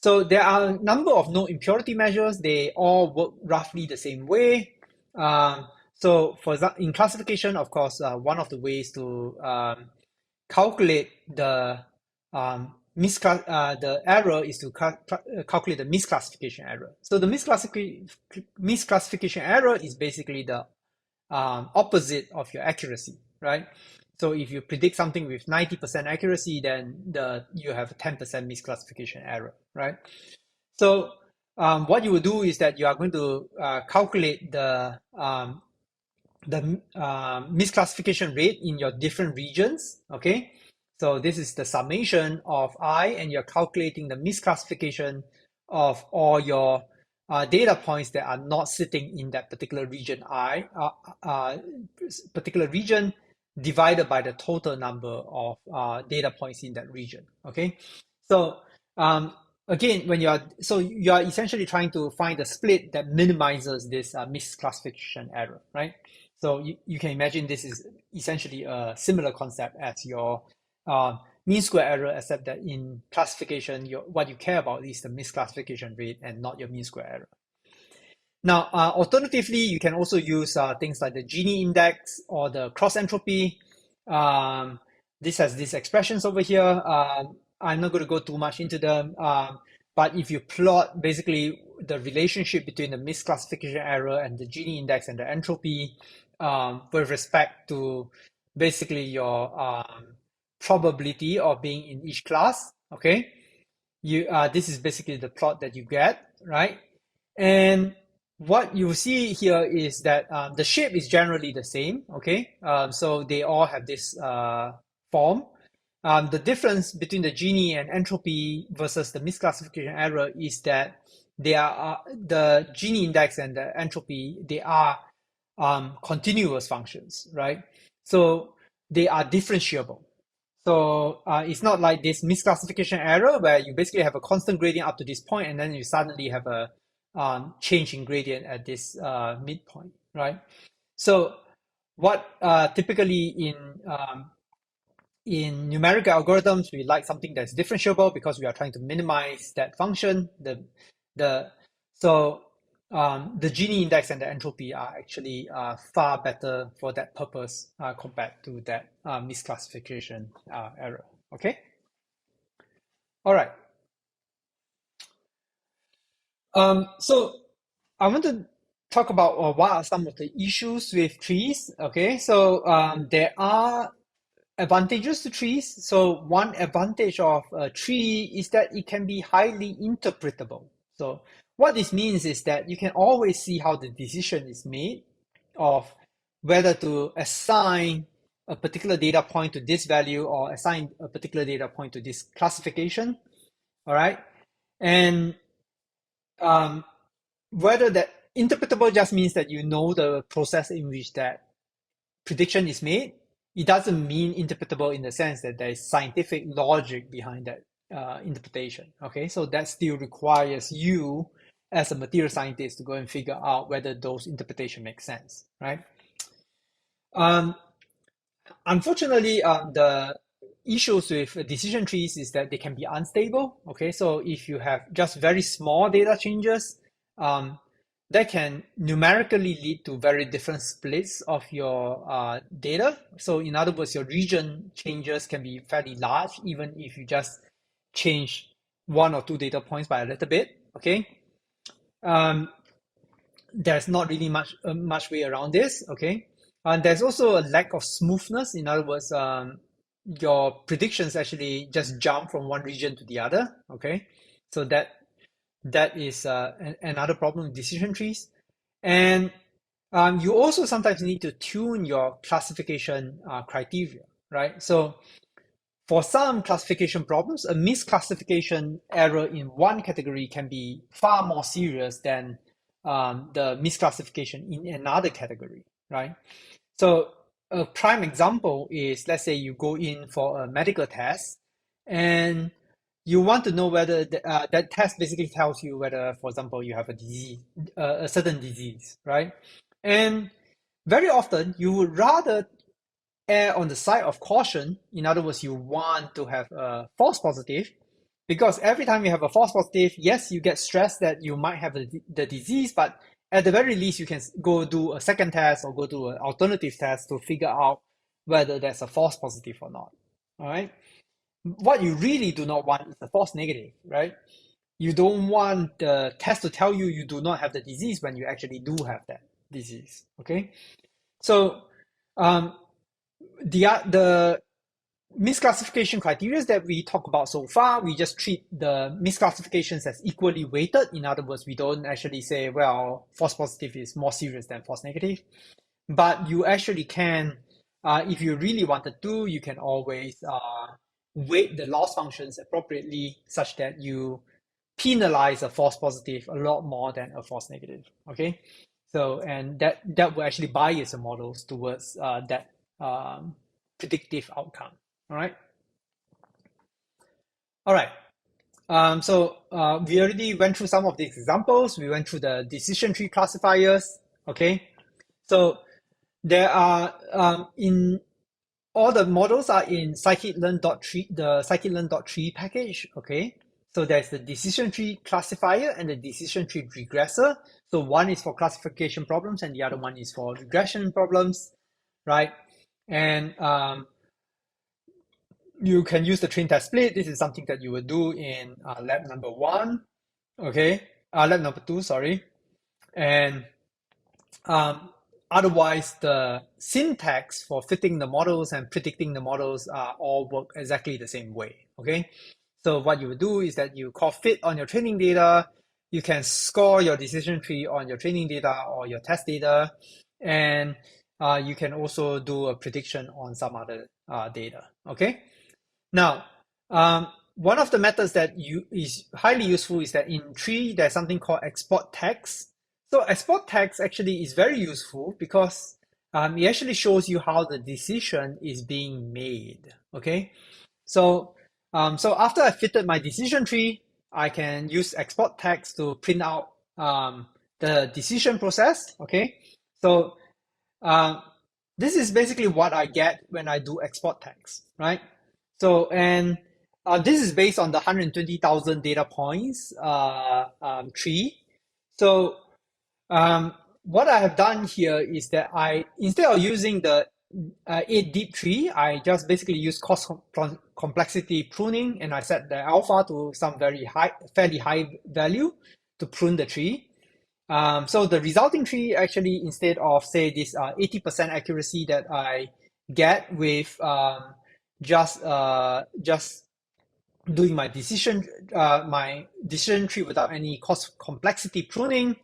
[SPEAKER 1] So there are a number of node impurity measures. They all work roughly the same way. So for example, in classification, of course, one of the ways to calculate the the error is to calculate the misclassification error. So the misclassification error is basically the opposite of your accuracy, right? So if you predict something with 90% accuracy, then you have a 10% misclassification error, right? So what you will do is that you are going to calculate the misclassification rate in your different regions, okay? So this is the summation of I, and you're calculating the misclassification of all your data points that are not sitting in that particular region particular region divided by the total number of data points in that region, okay? So again, when you are essentially trying to find a split that minimizes this misclassification error, right? So you can imagine this is essentially a similar concept as your mean square error, except that in classification, what you care about is the misclassification rate and not your mean square error. Now, alternatively, you can also use things like the Gini index or the cross entropy. This has these expressions over here. I'm not going to go too much into them, but if you plot basically the relationship between the misclassification error and the Gini index and the entropy with respect to basically your probability of being in each class, okay? this is basically the plot that you get, right? And what you see here is that the shape is generally the same, okay? So they all have this form. The difference between the Gini and entropy versus the misclassification error is that they are the Gini index and the entropy, they are continuous functions, right? So they are differentiable. So it's not like this misclassification error where you basically have a constant gradient up to this point and then you suddenly have a change in gradient at this midpoint, right? So what typically in numerical algorithms, we like something that's differentiable because we are trying to minimize that function. So the Gini index and the entropy are actually far better for that purpose compared to that misclassification error. Okay. All right. So I want to talk about what are some of the issues with trees. Okay. So there are advantages to trees. So one advantage of a tree is that it can be highly interpretable. So what this means is that you can always see how the decision is made of whether to assign a particular data point to this value or assign a particular data point to this classification. All right. And whether that interpretable just means that you know the process in which that prediction is made. It doesn't mean interpretable in the sense that there is scientific logic behind that interpretation. Okay, so that still requires you as a material scientist to go and figure out whether those interpretation make sense, right? Unfortunately, the issues with decision trees is that they can be unstable. Okay, so if you have just very small data changes, that can numerically lead to very different splits of your data. So in other words, your region changes can be fairly large, even if you just change one or two data points by a little bit. Okay, there's not really much way around this. Okay, and there's also a lack of smoothness. In other words, your predictions actually just jump from one region to the other. Okay, so that is another problem with decision trees. And you also sometimes need to tune your classification criteria, right? So for some classification problems, a misclassification error in one category can be far more serious than the misclassification in another category, right? So a prime example is, let's say you go in for a medical test and you want to know whether that test basically tells you whether, for example, you have a disease, a certain disease, right? And very often you would rather err on the side of caution. In other words, you want to have a false positive because every time you have a false positive, yes, you get stressed that you might have the disease, but at the very least, you can go do a second test or go do an alternative test to figure out whether there's a false positive or not. All right. What you really do not want is a false negative, right? You don't want the test to tell you you do not have the disease when you actually do have that disease. Okay. So the misclassification criteria that we talk about so far, we just treat the misclassifications as equally weighted. In other words, we don't actually say, well, false positive is more serious than false negative. But you actually can, if you really wanted to, you can always weight the loss functions appropriately such that you penalize a false positive a lot more than a false negative. Okay, so and that will actually bias the models towards that predictive outcome. All right. All right. So we already went through some of these examples. We went through the decision tree classifiers. Okay. So there are in all the models are in scikit-learn.tree, the scikit-learn.tree package. Okay. So there's the decision tree classifier and the decision tree regressor. So one is for classification problems and the other one is for regression problems, right? And you can use the train test split. This is something that you will do in lab number 1, okay? Lab number 2, sorry. And otherwise, the syntax for fitting the models and predicting the models all work exactly the same way, okay? So what you would do is that you call fit on your training data. You can score your decision tree on your training data or your test data, and you can also do a prediction on some other data. Okay. Now, one of the methods that is highly useful is that in tree there's something called export text. So export text actually is very useful because it actually shows you how the decision is being made. Okay, so so after I fitted my decision tree, I can use export text to print out the decision process. Okay, so uh, this is basically what I get when I do export text, right? So, and this is based on the 120,000 data points tree. So, what I have done here is that instead of using the 8 deep tree, I just basically use complexity pruning, and I set the alpha to some fairly high value to prune the tree. So the resulting tree actually, instead of say this 80% accuracy that I get with just doing my decision tree without any complexity pruning,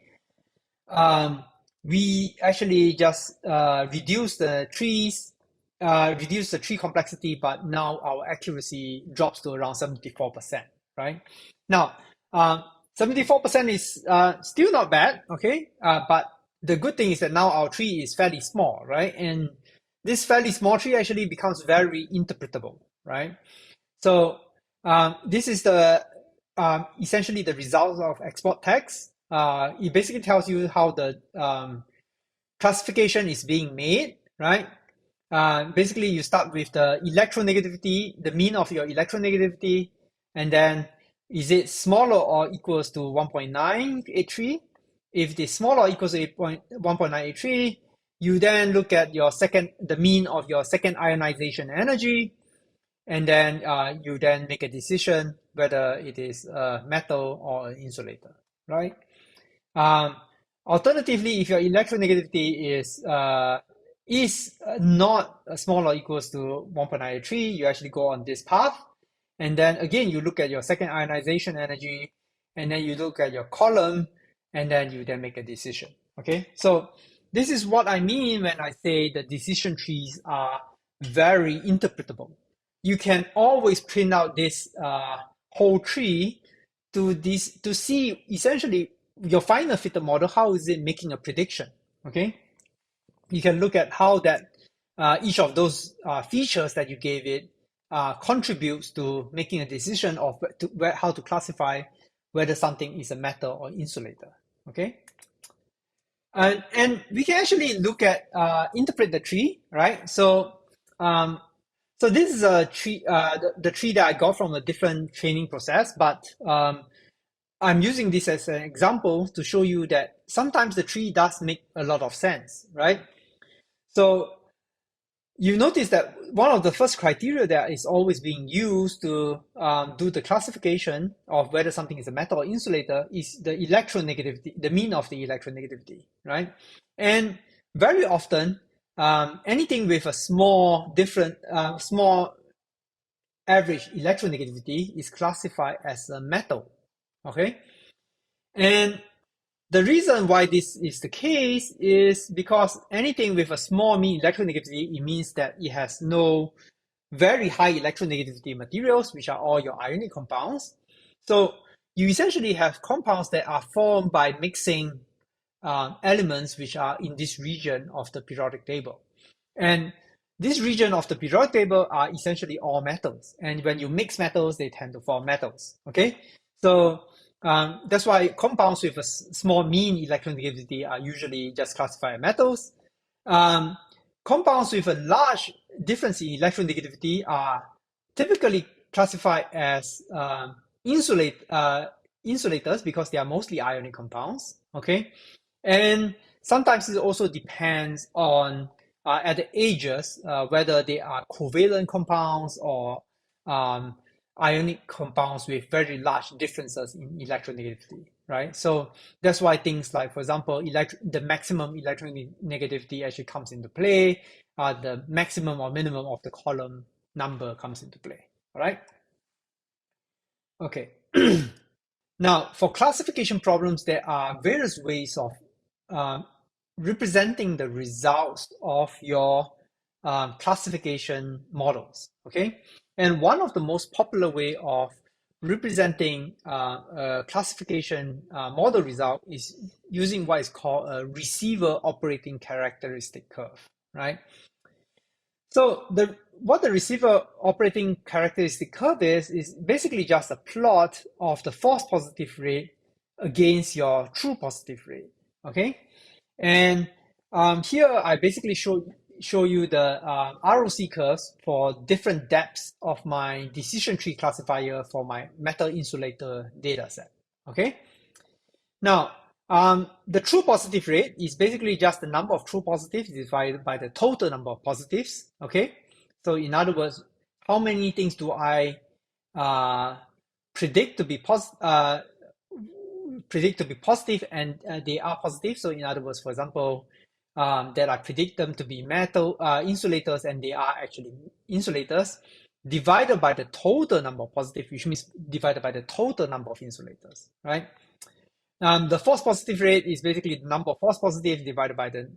[SPEAKER 1] we actually just reduce the tree complexity, but now our accuracy drops to around 74%, right? Now, 74% is still not bad, okay? But the good thing is that now our tree is fairly small, right? And this fairly small tree actually becomes very interpretable, right? So this is the essentially the result of export text. It basically tells you how the classification is being made, right? Basically, you start with the electronegativity, the mean of your electronegativity, and then is it smaller or equals to 1.983? If it is smaller or equals to 1.983, you then look at the mean of your second ionization energy, and then you then make a decision whether it is a metal or an insulator, right? Alternatively, if your electronegativity is not small or equals to 1.93, you actually go on this path. And then again, you look at your second ionization energy, and then you look at your column, and then you then make a decision. Okay, so this is what I mean when I say the decision trees are very interpretable. You can always print out this whole tree to see essentially your final fitted model, how is it making a prediction? Okay, you can look at how that each of those features that you gave it contributes to making a decision of how to classify whether something is a metal or insulator. Okay, and we can actually look at interpret the tree, right? So so this is a tree, the tree that I got from a different training process, but I'm using this as an example to show you that sometimes the tree does make a lot of sense, right? So you notice that one of the first criteria that is always being used to do the classification of whether something is a metal or insulator is the electronegativity, the mean of the electronegativity, right? And very often, anything with a small average electronegativity is classified as a metal, okay? And the reason why this is the case is because anything with a small mean electronegativity, it means that it has no very high electronegativity materials, which are all your ionic compounds. So you essentially have compounds that are formed by mixing elements which are in this region of the periodic table. And this region of the periodic table are essentially all metals. And when you mix metals, they tend to form metals, okay? So that's why compounds with a small mean electronegativity are usually just classified as metals. Compounds with a large difference in electronegativity are typically classified as insulators because they are mostly ionic compounds, okay? And sometimes it also depends on at the ages whether they are covalent compounds or ionic compounds with very large differences in electronegativity, right? So that's why things like, for example, the maximum electronegativity actually comes into play. The maximum or minimum of the column number comes into play, all right? Okay. Now, for classification problems, there are various ways of representing the results of your classification models. Okay, and one of the most popular way of representing a classification model result is using what is called a receiver operating characteristic curve, right? So what the receiver operating characteristic curve is basically just a plot of the false positive rate against your true positive rate. Okay, and here I basically show you the ROC curves for different depths of my decision tree classifier for my metal insulator data set. Okay. Now, the true positive rate is basically just the number of true positives divided by the total number of positives. Okay, so in other words, how many things do I predict to be positive and they are positive? So in other words, for example, that I predict them to be metal insulators and they are actually insulators, divided by the total number of positive, which means divided by the total number of insulators, right? The false positive rate is basically the number of false positives divided by the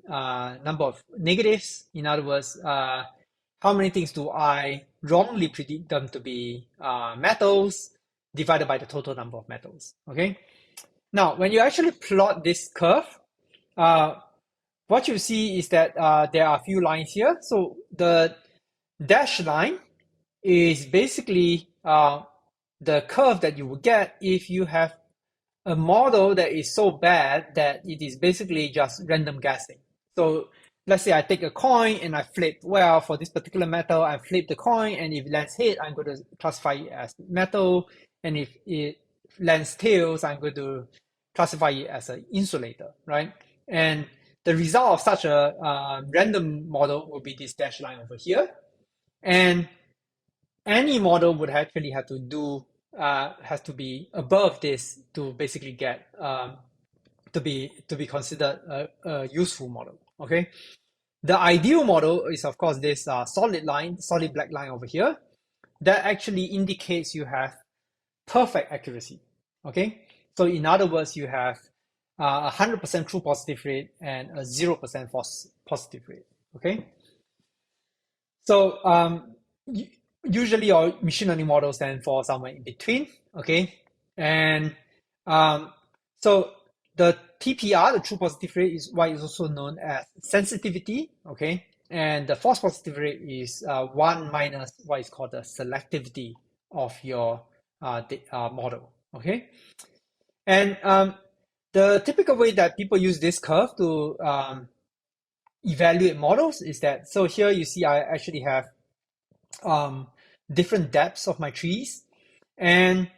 [SPEAKER 1] number of negatives. In other words, how many things do I wrongly predict them to be metals divided by the total number of metals. Okay. Now, when you actually plot this curve, what you see is that there are a few lines here. So the dashed line is basically the curve that you will get if you have a model that is so bad that it is basically just random guessing. So let's say I take a coin and I flip, well, for this particular metal, I flip the coin, and if it lands head, I'm going to classify it as metal. And if it lands tails, I'm going to classify it as an insulator, right? And the result of such a random model will be this dashed line over here. And any model would actually have to do has to be above this to basically get to be considered a useful model. Okay, the ideal model is of course this solid black line over here that actually indicates you have perfect accuracy. Okay, so in other words, you have 100% true positive rate and a 0% false positive rate. Okay, so usually your machine learning models stand for somewhere in between, okay? And so the TPR, the true positive rate, is what is also known as sensitivity, okay? And the false positive rate is 1 minus what is called the selectivity of your model, okay? And the typical way that people use this curve to evaluate models is that, so here you see I actually have different depths of my trees, and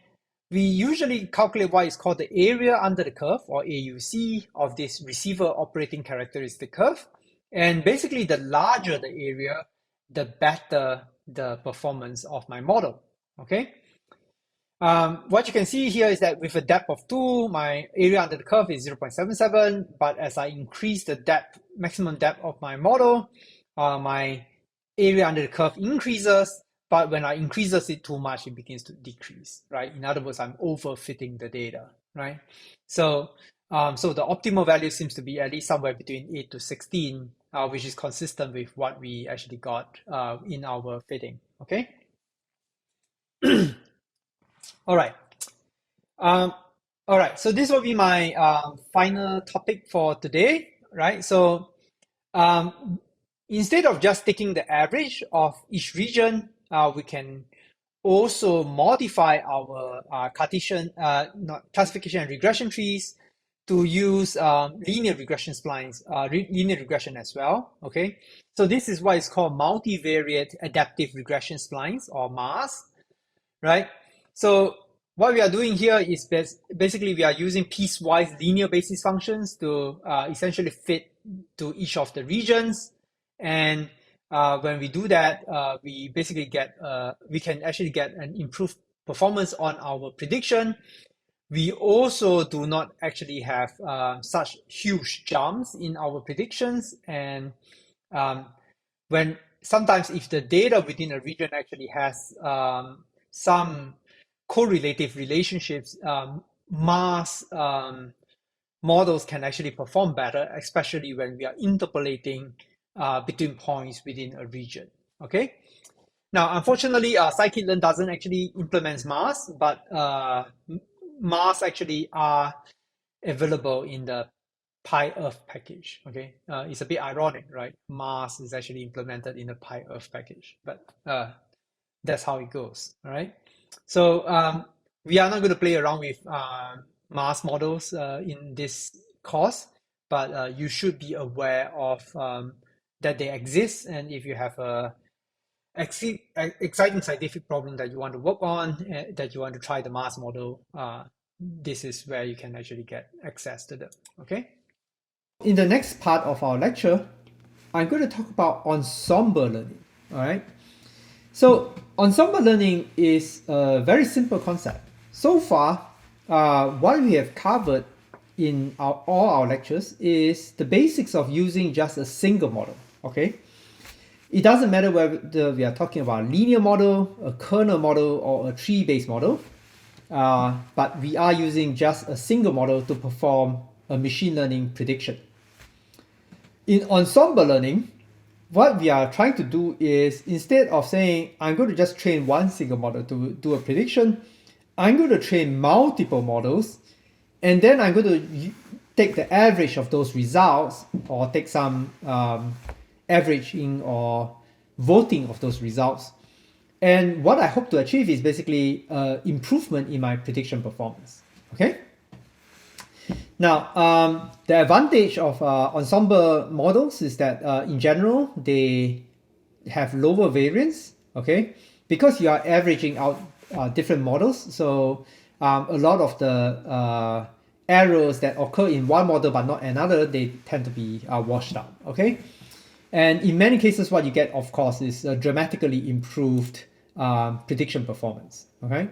[SPEAKER 1] we usually calculate what is called the area under the curve, or AUC, of this receiver operating characteristic curve. And basically, the larger the area, the better the performance of my model. Okay. What you can see here is that with a depth of 2, my area under the curve is 0.77, but as I increase the depth, maximum depth of my model, my area under the curve increases, but when I increases it too much, it begins to decrease, right? In other words, I'm overfitting the data, right? So, so the optimal value seems to be at least somewhere between 8 to 16, which is consistent with what we actually got in our fitting, okay? All right. All right. So this will be my final topic for today, right? So instead of just taking the average of each region, we can also modify our Cartesian classification and regression trees to use linear regression splines, linear regression as well. Okay. So this is what is called multivariate adaptive regression splines, or MARS, right? So what we are doing here is basically we are using piecewise linear basis functions to essentially fit to each of the regions. And when we do that, we basically get, we can actually get an improved performance on our prediction. We also do not actually have such huge jumps in our predictions. And when sometimes if the data within a region actually has some correlative relationships, mass models can actually perform better, especially when we are interpolating between points within a region. Okay. Now, unfortunately, scikit-learn doesn't actually implement mass, but mass actually are available in the PyEarth package. Okay, it's a bit ironic, right? Mass is actually implemented in the PyEarth package, but that's how it goes. All right. So we are not going to play around with mass models in this course, but you should be aware of that they exist, and if you have a exciting scientific problem that you want to work on, that you want to try the mass model, this is where you can actually get access to them. Okay. In the next part of our lecture, I'm going to talk about ensemble learning. All right. So ensemble learning is a very simple concept. So far, what we have covered in all our lectures is the basics of using just a single model. Okay. It doesn't matter whether we are talking about a linear model, a kernel model, or a tree-based model, but we are using just a single model to perform a machine learning prediction. In ensemble learning, what we are trying to do is, instead of saying, I'm going to just train one single model to do a prediction, I'm going to train multiple models, and then I'm going to take the average of those results, or take some averaging or voting of those results. And what I hope to achieve is basically improvement in my prediction performance. Okay. Now, the advantage of ensemble models is that in general, they have lower variance, okay? Because you are averaging out different models. So a lot of the errors that occur in one model but not another, they tend to be washed out, okay? And in many cases, what you get, of course, is a dramatically improved prediction performance, okay?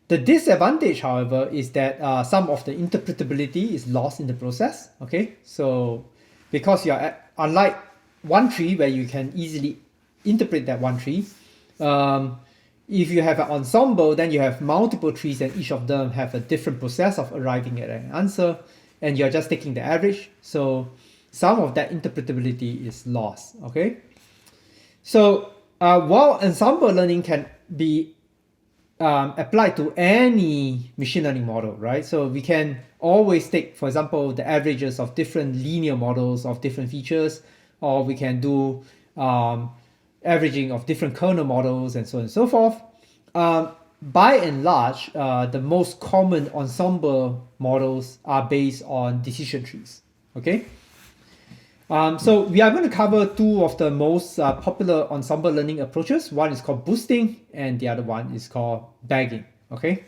[SPEAKER 1] The disadvantage, however, is that some of the interpretability is lost in the process, okay? So because you are unlike one tree where you can easily interpret that one tree, if you have an ensemble, then you have multiple trees and each of them have a different process of arriving at an answer, and you're just taking the average. So some of that interpretability is lost, okay? So while ensemble learning can be applied to any machine learning model, right? So we can always take, for example, the averages of different linear models of different features, or we can do averaging of different kernel models and so on and so forth. By and large, the most common ensemble models are based on decision trees, okay? So we are going to cover two of the most popular ensemble learning approaches. One is called boosting, and the other one is called bagging. Okay.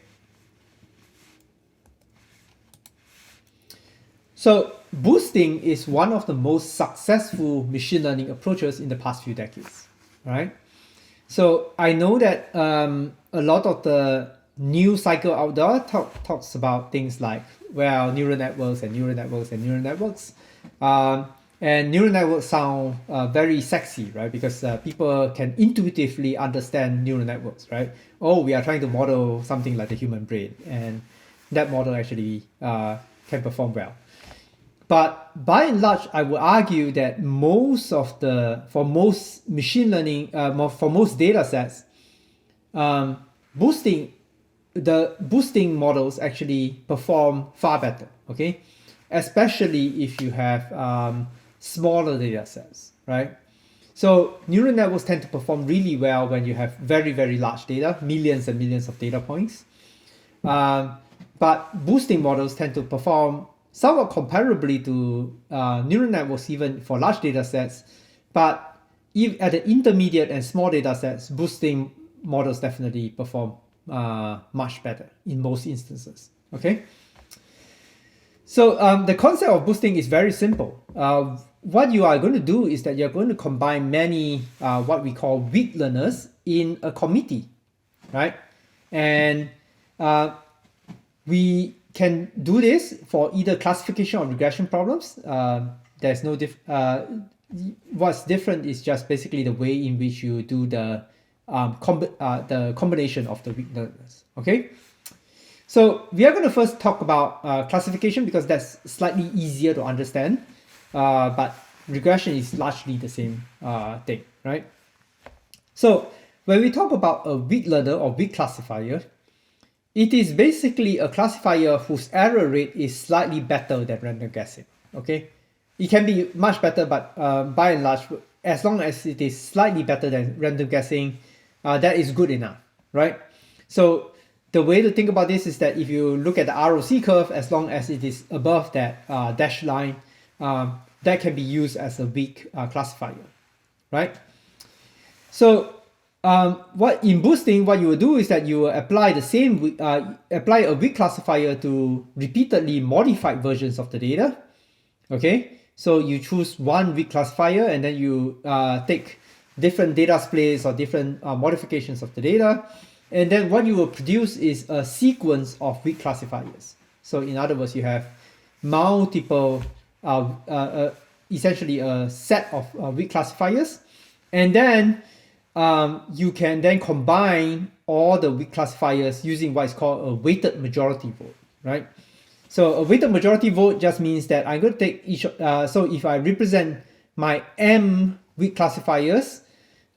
[SPEAKER 1] So boosting is one of the most successful machine learning approaches in the past few decades. Right. So I know that a lot of the news cycle out there talks about things like, well, neural networks and neural networks and neural networks. And neural networks sound very sexy, right? Because people can intuitively understand neural networks, right? Oh, we are trying to model something like the human brain, and that model actually can perform well. But by and large, I would argue that for most machine learning, for most data sets, boosting models actually perform far better, okay? Especially if you have smaller data sets, right? So neural networks tend to perform really well when you have very, very large data, millions and millions of data points. But boosting models tend to perform somewhat comparably to neural networks even for large data sets. But if at the intermediate and small data sets, boosting models definitely perform much better in most instances, okay? So the concept of boosting is very simple. What you are going to do is that you're going to combine many what we call weak learners in a committee, right? And we can do this for either classification or regression problems. There's no what's different is just basically the way in which you do the the combination of the weak learners. Okay, so we are going to first talk about classification because that's slightly easier to understand, but regression is largely the same thing, right? So when we talk about a weak learner or weak classifier, it is basically a classifier whose error rate is slightly better than random guessing. Okay, it can be much better, but by and large, as long as it is slightly better than random guessing, that is good enough, right? So the way to think about this is that if you look at the ROC curve, as long as it is above that dashed line, that can be used as a weak classifier, right? So what in boosting, what you will do is that you will apply the same apply a weak classifier to repeatedly modified versions of the data. Okay, so you choose one weak classifier and then you take different data splits or different modifications of the data, and then what you will produce is a sequence of weak classifiers. So in other words, you have multiple essentially a set of weak classifiers, and then you can then combine all the weak classifiers using what is called a weighted majority vote, right? So a weighted majority vote just means that I'm going to take each, so if I represent my m weak classifiers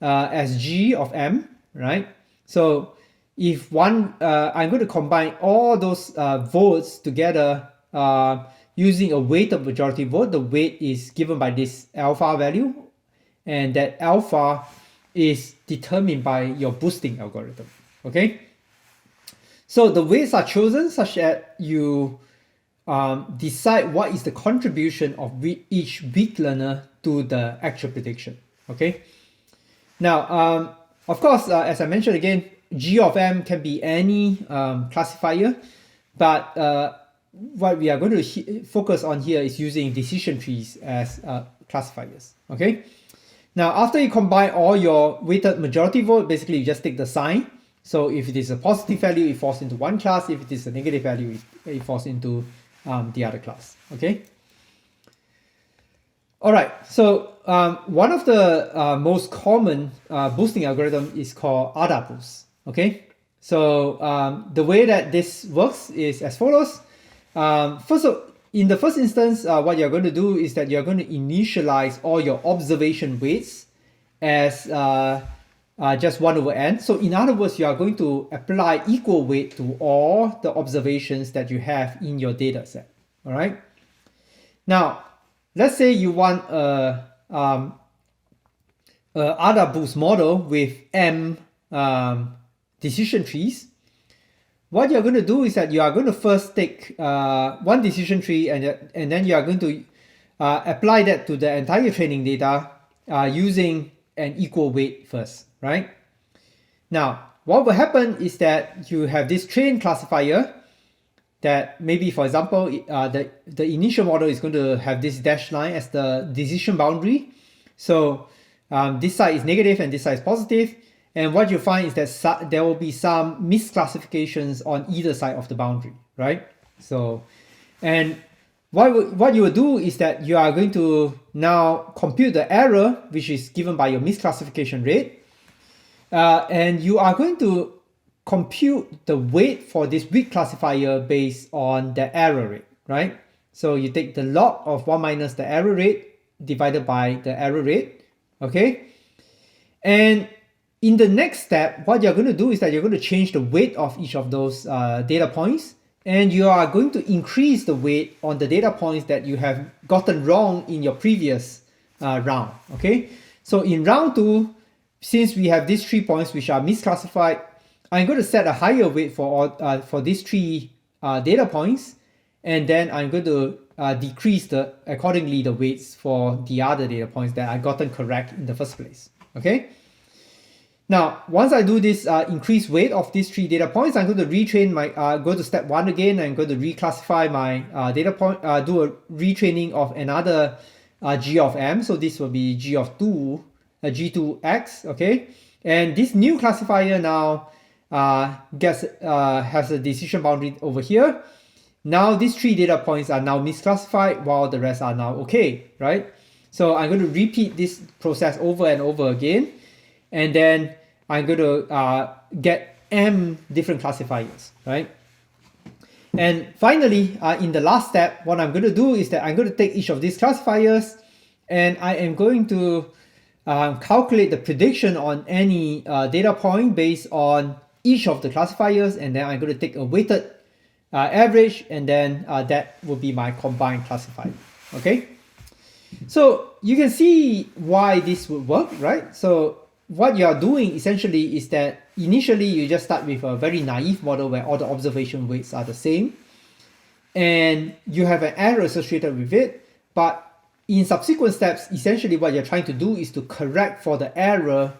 [SPEAKER 1] as G of m, right? So if one, I'm going to combine all those votes together using a weighted majority vote. The weight is given by this alpha value, and that alpha is determined by your boosting algorithm, okay? So the weights are chosen such that you decide what is the contribution of each weak learner to the actual prediction, okay? Now, of course, as I mentioned again, G of M can be any classifier, but what we are going to focus on here is using decision trees as classifiers, okay? Now, after you combine all your weighted majority vote, basically you just take the sign. So if it is a positive value, it falls into one class. If it is a negative value, it falls into the other class, okay? All right, so one of the most common boosting algorithm is called ADA boost, okay? So the way that this works is as follows. In the first instance, what you're going to do is that you're going to initialize all your observation weights as just 1 over n. So in other words, you are going to apply equal weight to all the observations that you have in your data set, all right? Now, let's say you want a ADA boost model with m decision trees. What you're going to do is that you are going to first take one decision tree and then you are going to apply that to the entire training data using an equal weight first, right? Now, what will happen is that you have this train classifier that maybe, for example, the initial model is going to have this dashed line as the decision boundary. So this side is negative and this side is positive. And what you find is that there will be some misclassifications on either side of the boundary, right? So, and what you will do is that you are going to now compute the error, which is given by your misclassification rate. And you are going to compute the weight for this weak classifier based on the error rate, right? So you take the log of 1 minus the error rate divided by the error rate, okay? And in the next step, what you're going to do is that you're going to change the weight of each of those data points, and you are going to increase the weight on the data points that you have gotten wrong in your previous round, okay? So in round 2, since we have these 3 points which are misclassified, I'm going to set a higher weight for these 3 data points, and then I'm going to decrease accordingly the weights for the other data points that I gotten correct in the first place, okay? Now, once I do this increased weight of these 3 data points, I'm going to retrain my, go to step 1 again. I'm going to reclassify my data point, do a retraining of another G of M. So this will be G of 2, G2X, okay? And this new classifier now has a decision boundary over here. Now these 3 data points are now misclassified while the rest are now okay, right? So I'm going to repeat this process over and over again. And then I'm going to get m different classifiers, right? And finally, in the last step, what I'm going to do is that I'm going to take each of these classifiers and I am going to calculate the prediction on any data point based on each of the classifiers, and then I'm going to take a weighted average, and then that will be my combined classifier. Okay, so you can see why this would work, right? So what you are doing essentially is that initially you just start with a very naive model where all the observation weights are the same, and you have an error associated with it. But in subsequent steps, essentially what you're trying to do is to correct for the error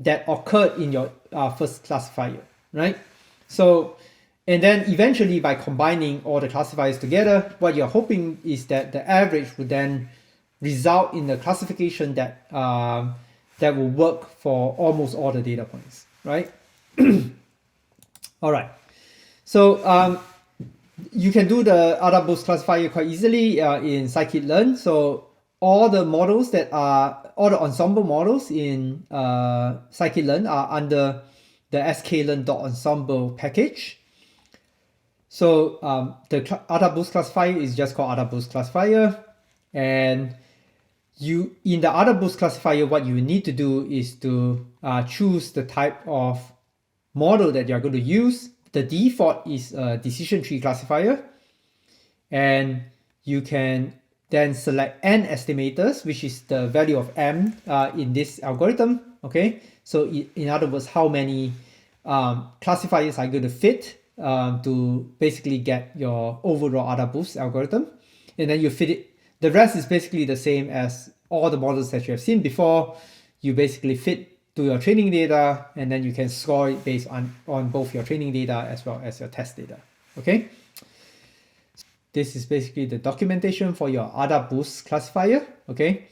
[SPEAKER 1] that occurred in your first classifier, right? So, and then eventually by combining all the classifiers together, what you're hoping is that the average would then result in a classification that that will work for almost all the data points, right? All right. So you can do the AdaBoost classifier quite easily in scikit-learn. So all the models that are, all the ensemble models in scikit-learn are under the sklearn.ensemble package. So the AdaBoost classifier is just called AdaBoost classifier, and you in the AdaBoost classifier, what you need to do is to choose the type of model that you're going to use. The default is a decision tree classifier, and you can then select n estimators, which is the value of m in this algorithm. Okay, so in other words, how many classifiers are going to fit to basically get your overall AdaBoost algorithm, and then you fit it. The rest is basically the same as all the models that you have seen before. You basically fit to your training data, and then you can score it based on both your training data as well as your test data. Okay, this is basically the documentation for your AdaBoost classifier. Okay,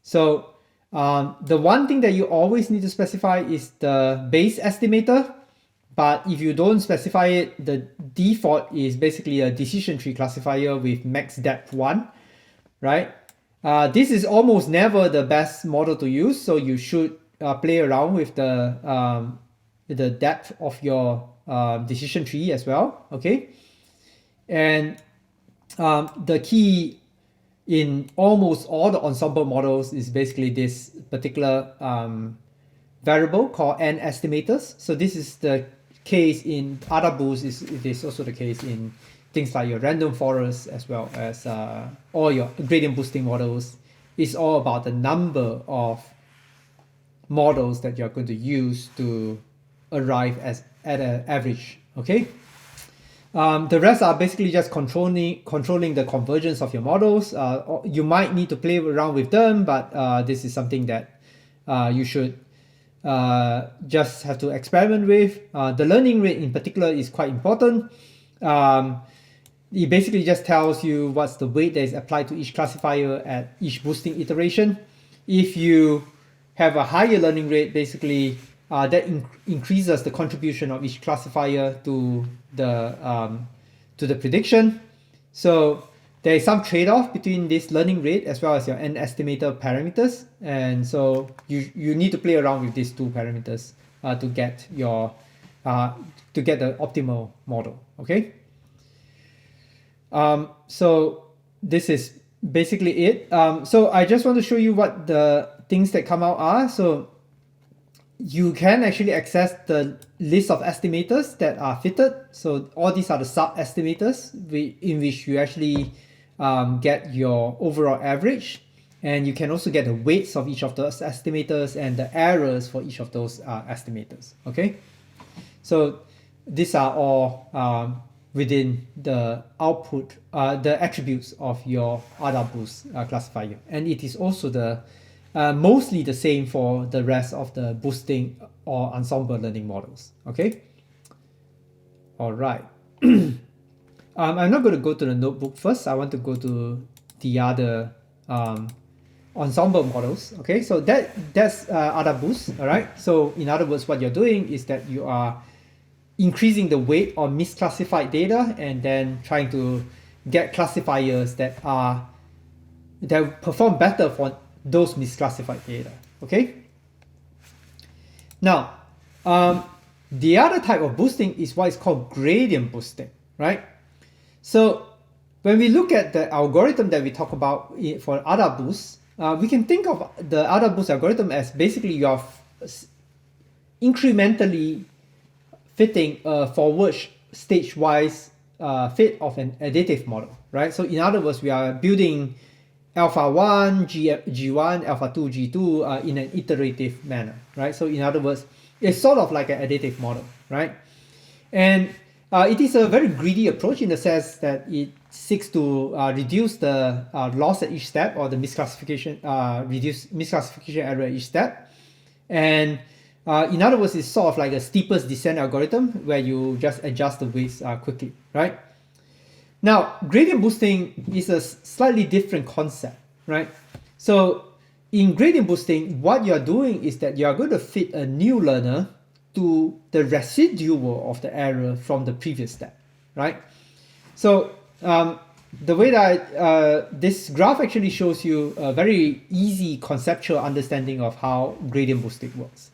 [SPEAKER 1] so the one thing that you always need to specify is the base estimator, but if you don't specify it, the default is basically a decision tree classifier with max depth 1, right? This is almost never the best model to use, so you should play around with the depth of your decision tree as well. Okay, and the key in almost all the ensemble models is basically this particular variable called n estimators. So this is the case in AdaBoost. It is also the case in things like your random forest as well as all your gradient boosting models. It's all about the number of models that you're going to use to arrive at an average. Okay, the rest are basically just controlling the convergence of your models. You might need to play around with them, but this is something that you should just have to experiment with. The learning rate in particular is quite important. It basically just tells you what's the weight that is applied to each classifier at each boosting iteration. If you have a higher learning rate, basically that increases the contribution of each classifier to the prediction. So there is some trade-off between this learning rate as well as your n estimator parameters, and so you need to play around with these two parameters to get your to get the optimal model. Okay. So this is basically it. So I just want to show you what the things that come out are. So you can actually access the list of estimators that are fitted. So all these are the sub estimators in which you actually get your overall average, and you can also get the weights of each of those estimators and the errors for each of those estimators. Okay, so these are all within the output, the attributes of your AdaBoost classifier, and it is also the mostly the same for the rest of the boosting or ensemble learning models. Okay. All right. I'm not going to go to the notebook first. I want to go to the other ensemble models. Okay, so that's AdaBoost. All right. So in other words, what you're doing is that you are increasing the weight on misclassified data and then trying to get classifiers that perform better for those misclassified data. Okay. Now, The other type of boosting is what is called gradient boosting, right? So when we look at the algorithm that we talk about for ADA boost, we can think of the ADA boost algorithm as basically you're incrementally fitting a forward stage-wise fit of an additive model, right? So in other words, we are building alpha 1, G1, alpha 2, G2 in an iterative manner, right? So in other words, it's sort of like an additive model, right? And it is a very greedy approach in the sense that it seeks to reduce the loss at each step, or the misclassification, reduce misclassification error at each step. And in other words, it's sort of like a steepest descent algorithm where you just adjust the weights quickly, right? Now, gradient boosting is a slightly different concept, right? So in gradient boosting, what you're doing is that you're going to fit a new learner to the residual of the error from the previous step, right? So the way that this graph actually shows you a very easy conceptual understanding of how gradient boosting works.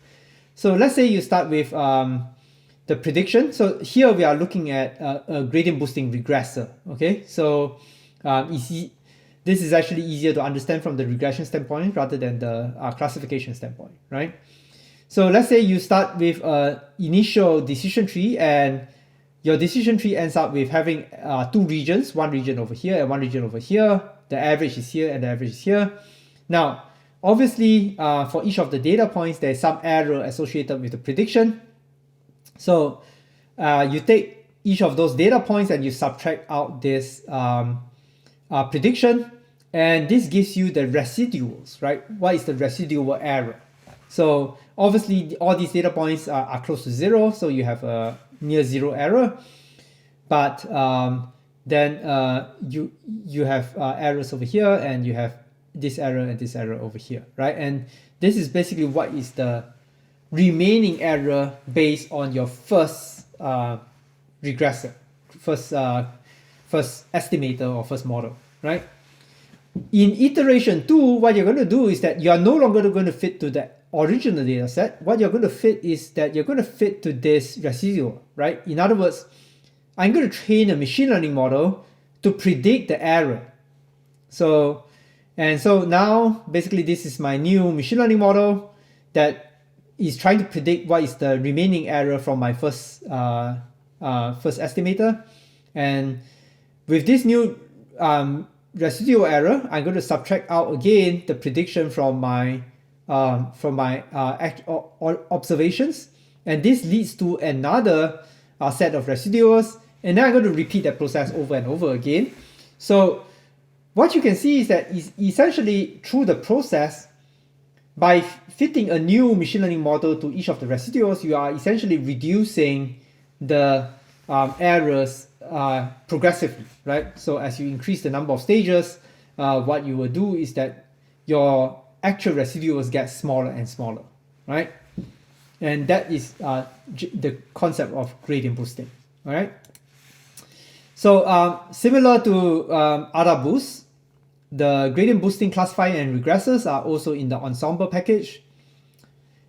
[SPEAKER 1] So let's say you start with the prediction. So here we are looking at a gradient boosting regressor, okay? So this is actually easier to understand from the regression standpoint rather than the classification standpoint, right? So let's say you start with an initial decision tree, and your decision tree ends up with having two regions, one region over here and one region over here. The average is here and the average is here. Now, obviously, for each of the data points, there's some error associated with the prediction. So you take each of those data points and you subtract out this prediction, and this gives you the residuals, right? What is the residual error? So obviously, all these data points are close to zero, so you have a near zero error. But then you have errors over here, and you have this error and this error over here, right? And this is basically what is the remaining error based on your first regressor, first estimator or first model, right? In iteration 2, what you're going to do is that you are no longer going to fit to the original data set. What you're going to fit is that you're going to fit to this residual, right? In other words, I'm going to train a machine learning model to predict the error. So now basically this is my new machine learning model that is trying to predict what is the remaining error from my first estimator. And with this new residual error, I'm going to subtract out again the prediction from my observations, and this leads to another set of residuals, and then I'm going to repeat that process over and over again. So what you can see is that essentially through the process, by fitting a new machine learning model to each of the residuals, you are essentially reducing the errors progressively, right? So as you increase the number of stages, what you will do is that your actual residuals get smaller and smaller, right? And that is the concept of gradient boosting, all right? So similar to ADA boost, the gradient boosting classifier and regressors are also in the Ensemble package.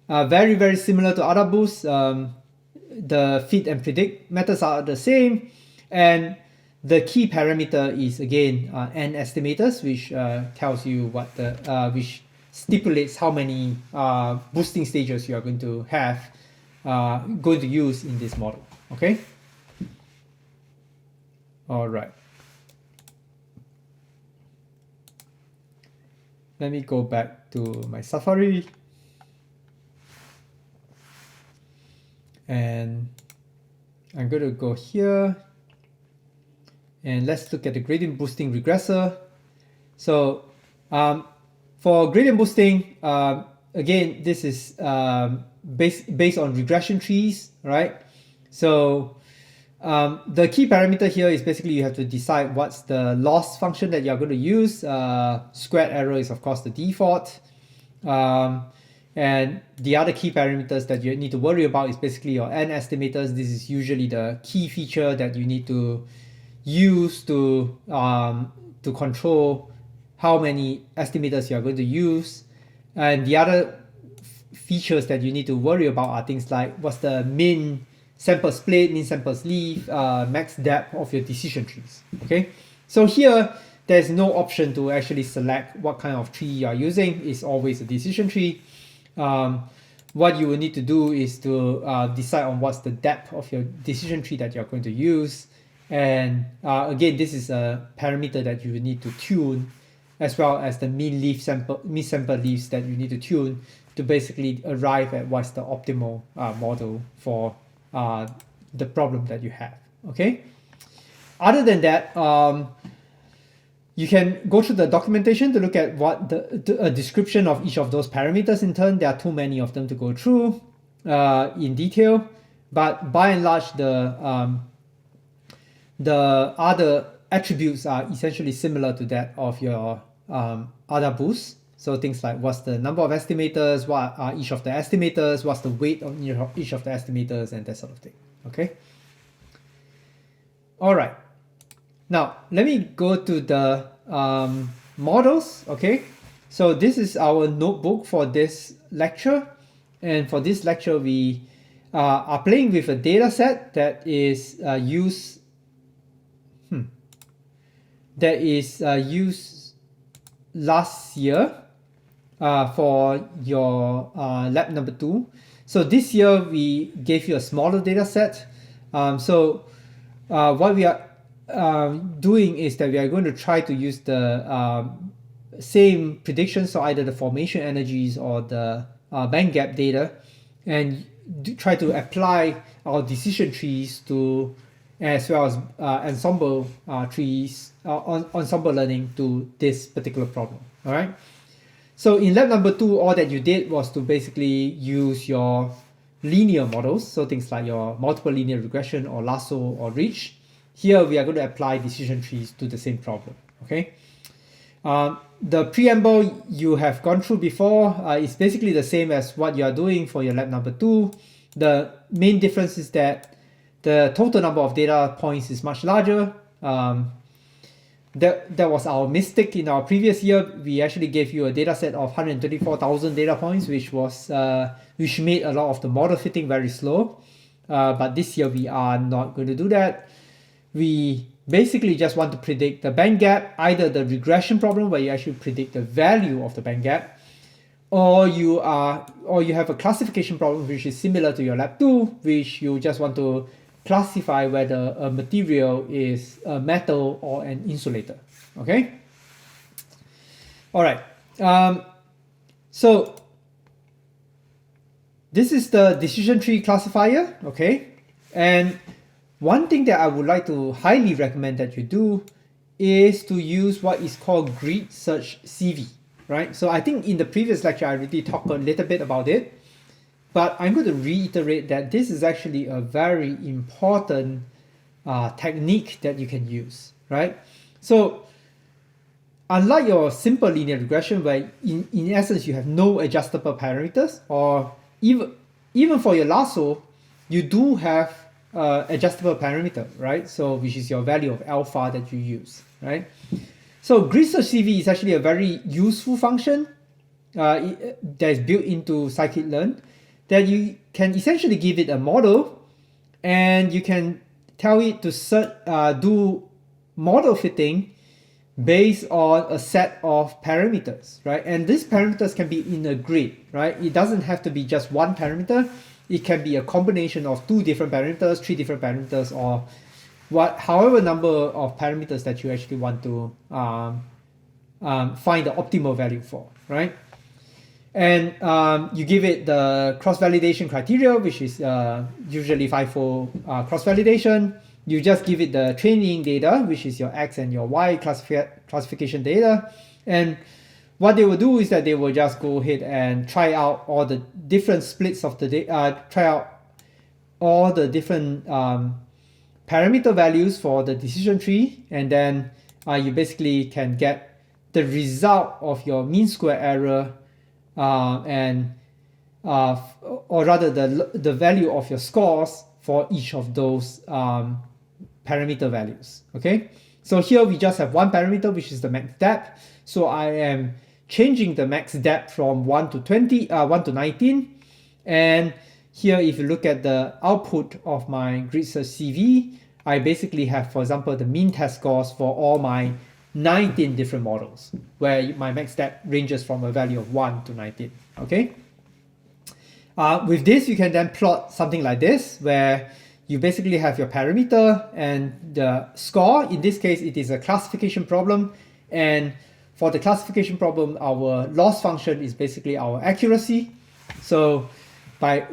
[SPEAKER 1] Very, very similar to ADA boost. The fit and predict methods are the same, and the key parameter is again n estimators, which tells you what the which stipulates how many boosting stages you are going to have going to use in this model. Okay. All right. Let me go back to my Safari. And I'm going to go here. And let's look at the gradient boosting regressor. So for gradient boosting, again, this is based on regression trees, right? So the key parameter here is basically you have to decide what's the loss function that you're going to use. Squared error is of course the default. And the other key parameters that you need to worry about is basically your n estimators. This is usually the key feature that you need to use to control how many estimators you are going to use. And the other features that you need to worry about are things like what's the min sample split, min sample sleeve, max depth of your decision trees. Okay, so here there's no option to actually select what kind of tree you are using. It's always a decision tree. What you will need to do is to decide on what's the depth of your decision tree that you're going to use. And again, this is a parameter that you will need to tune, as well as the min sample leaves that you need to tune to basically arrive at what's the optimal model for the problem that you have. Okay. Other than that, you can go through the documentation to look at what a description of each of those parameters in turn. There are too many of them to go through in detail, but by and large, the other attributes are essentially similar to that of your other boosts. So things like what's the number of estimators, what are each of the estimators, what's the weight of each of the estimators, and that sort of thing. Okay. All right. Now let me go to the models. Okay. So this is our notebook for this lecture, and for this lecture we are playing with a data set that is used last year for your lab number 2. So this year we gave you a smaller data set. So what we are doing is that we are going to try to use the same predictions, so either the formation energies or the band gap data, and try to apply our decision trees to, as well as ensemble trees, ensemble learning to this particular problem. All right. So in lab number 2, all that you did was to basically use your linear models, so things like your multiple linear regression or lasso or reach. Here we are going to apply decision trees to the same problem. Okay. The preamble you have gone through before is basically the same as what you are doing for your lab number 2. The main difference is that the total number of data points is much larger. That was our mistake in our previous year. We actually gave you a data set of 124,000 data points, which made a lot of the model fitting very slow. But this year we are not going to do that. We basically just want to predict the band gap, either the regression problem where you actually predict the value of the band gap, or you have a classification problem which is similar to your lab 2, which you just want to classify whether a material is a metal or an insulator. Okay. All right. So this is the decision tree classifier. Okay. And one thing that I would like to highly recommend that you do is to use what is called grid search CV. Right. So I think in the previous lecture I already talked a little bit about it. But I'm going to reiterate that this is actually a very important technique that you can use, right? So unlike your simple linear regression, where in essence you have no adjustable parameters, or even for your lasso, you do have adjustable parameter, right? So which is your value of alpha that you use, right? So grid search CV is actually a very useful function that is built into scikit-learn, that you can essentially give it a model and you can tell it to do model fitting based on a set of parameters, right? And these parameters can be in a grid, right? It doesn't have to be just one parameter. It can be a combination of 2 different parameters, 3 different parameters, or however number of parameters that you actually want to find the optimal value for, right? And you give it the cross-validation criteria, which is usually 5-fold cross-validation. You just give it the training data, which is your X and your Y classification data. And what they will do is that they will just go ahead and try out all the different splits of the data, try out all the different parameter values for the decision tree. And then you basically can get the result of your mean square error or rather the value of your scores for each of those parameter values. Okay, so here we just have one parameter, which is the max depth. So I am changing the max depth from 1 to 19. And here, if you look at the output of my grid search CV, I basically have, for example, the mean test scores for all my 19 different models, where my max depth ranges from a value of 1 to 19, okay? With this, you can then plot something like this, where you basically have your parameter and the score. In this case, it is a classification problem. And for the classification problem, our loss function is basically our accuracy. So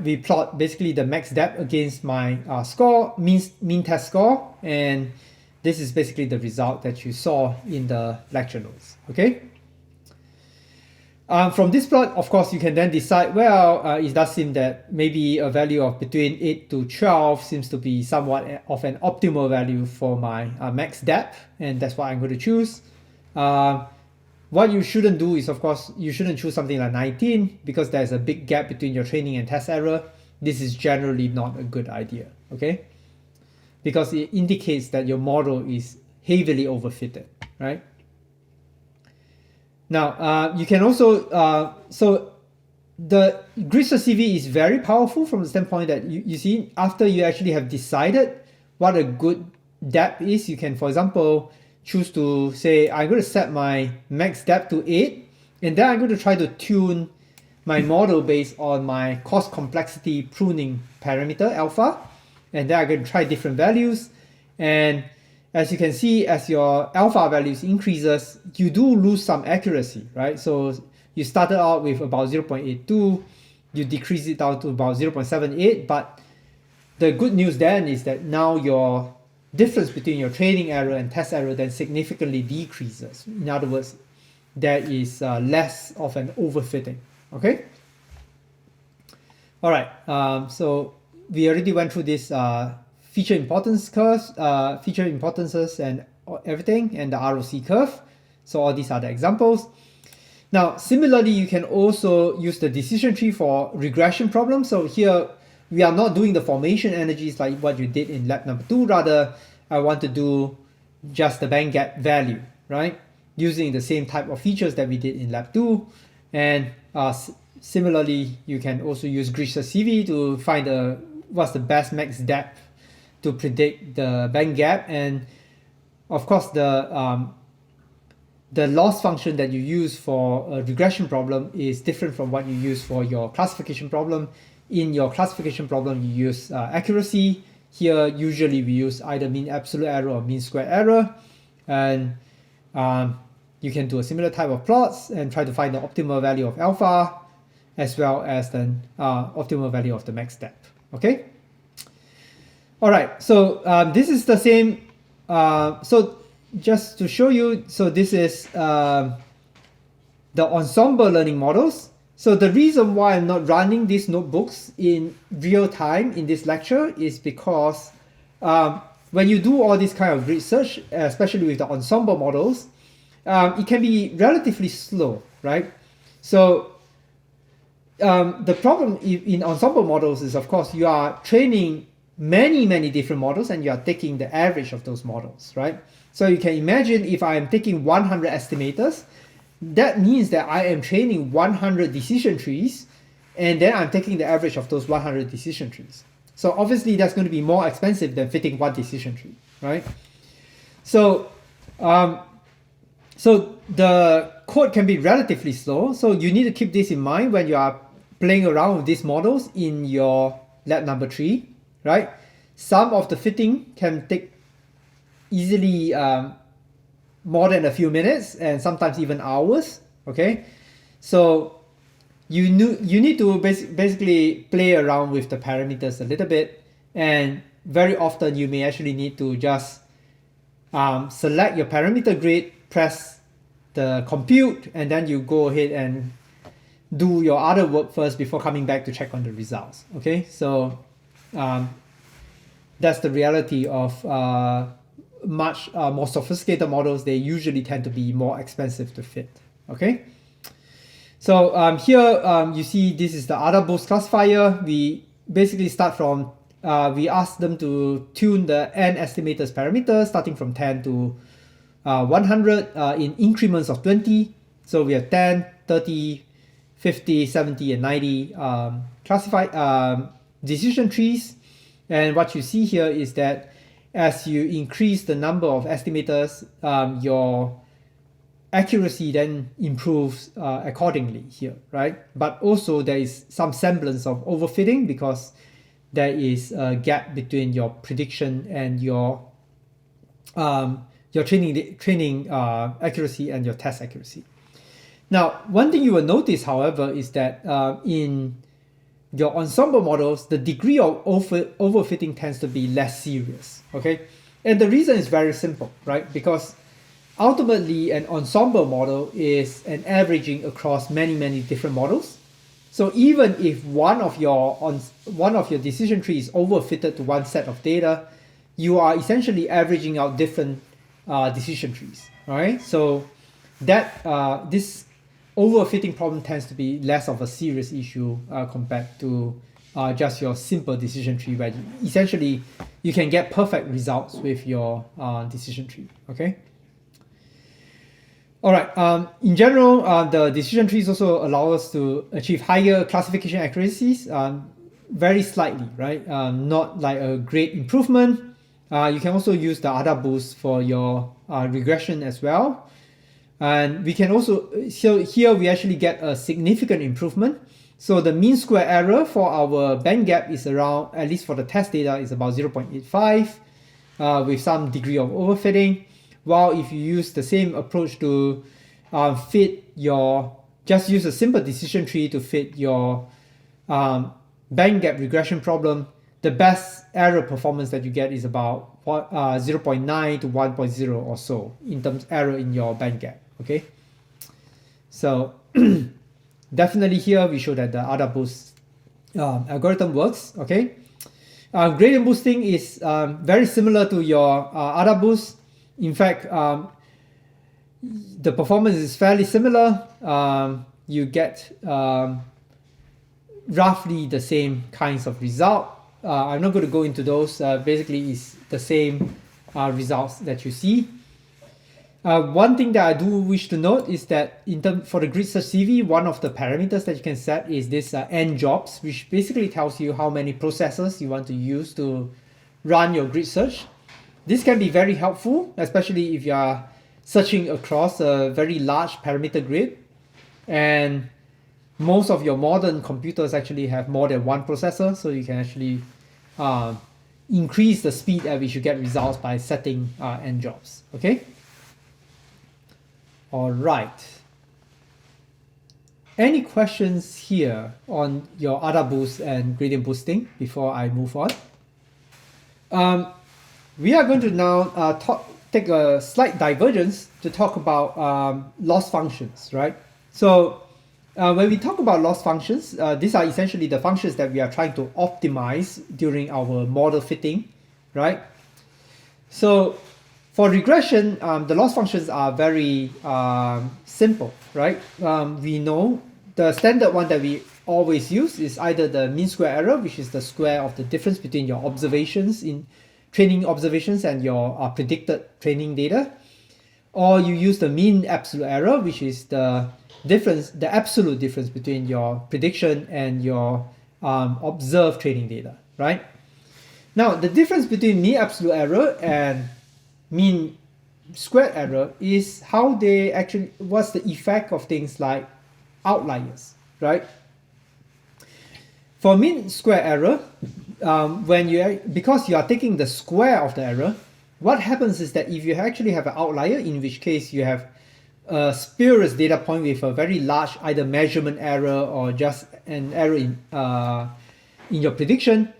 [SPEAKER 1] we plot basically the max depth against my score, mean test score. And this is basically the result that you saw in the lecture notes, okay? From this plot, of course, you can then decide, well, it does seem that maybe a value of between 8 to 12 seems to be somewhat of an optimal value for my max depth, and that's what I'm going to choose. What you shouldn't do is, of course, you shouldn't choose something like 19 because there's a big gap between your training and test error. This is generally not a good idea, okay? Because it indicates that your model is heavily overfitted, right? Now, you can also, so the grid search CV is very powerful from the standpoint that you see, after you actually have decided what a good depth is, you can, for example, choose to say, I'm going to set my max depth to 8, and then I'm going to try to tune my model based on my cost complexity pruning parameter, alpha, and then I'm going to try different values. And as you can see, as your alpha values increases, you do lose some accuracy, right? So you started out with about 0.82, you decrease it down to about 0.78, but the good news then is that now your difference between your training error and test error then significantly decreases. In other words, there is less of an overfitting, okay? All right, so we already went through this feature importance curves, feature importances and everything, and the ROC curve. So all these are the examples. Now, similarly, you can also use the decision tree for regression problems. So here, we are not doing the formation energies like what you did in lab number 2. Rather, I want to do just the band gap value, right? Using the same type of features that we did in lab 2. And similarly, you can also use grid search CV to find what's the best max depth to predict the band gap. And of course, the loss function that you use for a regression problem is different from what you use for your classification problem. In your classification problem, you use accuracy. Here, usually we use either mean absolute error or mean squared error. And you can do a similar type of plots and try to find the optimal value of alpha as well as the optimal value of the max depth, okay? All right, so this is the same. So just to show you, so this is the Ensemble Learning models. So the reason why I'm not running these notebooks in real time in this lecture is because when you do all this kind of research, especially with the ensemble models, it can be relatively slow, right? So the problem in ensemble models is, of course, you are training many different models and you are taking the average of those models, right? So you can imagine if I am taking 100 estimators, that means that I am training 100 decision trees, and then I'm taking the average of those 100 decision trees. So obviously that's going to be more expensive than fitting one decision tree, right? So, so the code can be relatively slow. So you need to keep this in mind when you are playing around with these models in your lab number 3, right? Some of the fitting can take easily more than a few minutes and sometimes even hours, okay? So you need to basically play around with the parameters a little bit, and very often you may actually need to just select your parameter grid, press the compute, and then you go ahead and do your other work first before coming back to check on the results, okay? So that's the reality of much more sophisticated models. They usually tend to be more expensive to fit, okay? So here you see this is the AdaBoost classifier. We basically start from, we ask them to tune the n estimators parameters starting from 10 to 100 in increments of 20. So we have 10, 30, 50, 70, and 90 classified decision trees. And what you see here is that as you increase the number of estimators, your accuracy then improves accordingly here, right? But also there is some semblance of overfitting because there is a gap between your prediction and your training accuracy and your test accuracy. Now, one thing you will notice, however, is that in your ensemble models, the degree of overfitting tends to be less serious, okay? And the reason is very simple, right? Because ultimately, an ensemble model is an averaging across many different models. So even if one of your decision trees is overfitted to one set of data, you are essentially averaging out different decision trees, all right? So that this overfitting problem tends to be less of a serious issue compared to just your simple decision tree, where essentially you can get perfect results with your decision tree, okay? All right, in general, the decision trees also allow us to achieve higher classification accuracies, very slightly, right? Not like a great improvement. You can also use the ADA boost for your regression as well. And we can also, so here we actually get a significant improvement. So the mean square error for our band gap is around, at least for the test data, is about 0.85 with some degree of overfitting. While if you use the same approach to fit your, just use a simple decision tree to fit your band gap regression problem, the best error performance that you get is about 0.9 to 1.0 or so in terms of error in your band gap, okay? So definitely here we show that the ADA boost algorithm works, okay? Gradient boosting is very similar to your ADA boost. In fact, the performance is fairly similar. You get roughly the same kinds of result. I'm not going to go into those. Basically, it's the same results that you see. One thing that I do wish to note is that for the grid search CV, one of the parameters that you can set is this n jobs, which basically tells you how many processors you want to use to run your grid search. This can be very helpful, especially if you are searching across a very large parameter grid. And most of your modern computers actually have more than one processor, so you can actually increase the speed at which you get results by setting n jobs, okay? All right. Any questions here on your ADA boost and gradient boosting before I move on? We are going to now take a slight divergence to talk about loss functions, right? So when we talk about loss functions, these are essentially the functions that we are trying to optimize during our model fitting, right? So for regression, the loss functions are very simple, right? We know the standard one that we always use is either the mean square error, which is the square of the difference between your observations in training observations and your predicted training data, or you use the mean absolute error, which is the difference, the absolute difference between your prediction and your observed training data, right? Now, the difference between mean absolute error and mean squared error is how they actually, what's the effect of things like outliers, right? For mean square error, because you are taking the square of the error, what happens is that if you actually have an outlier, in which case you have a spurious data point with a very large either measurement error or just an error in your prediction,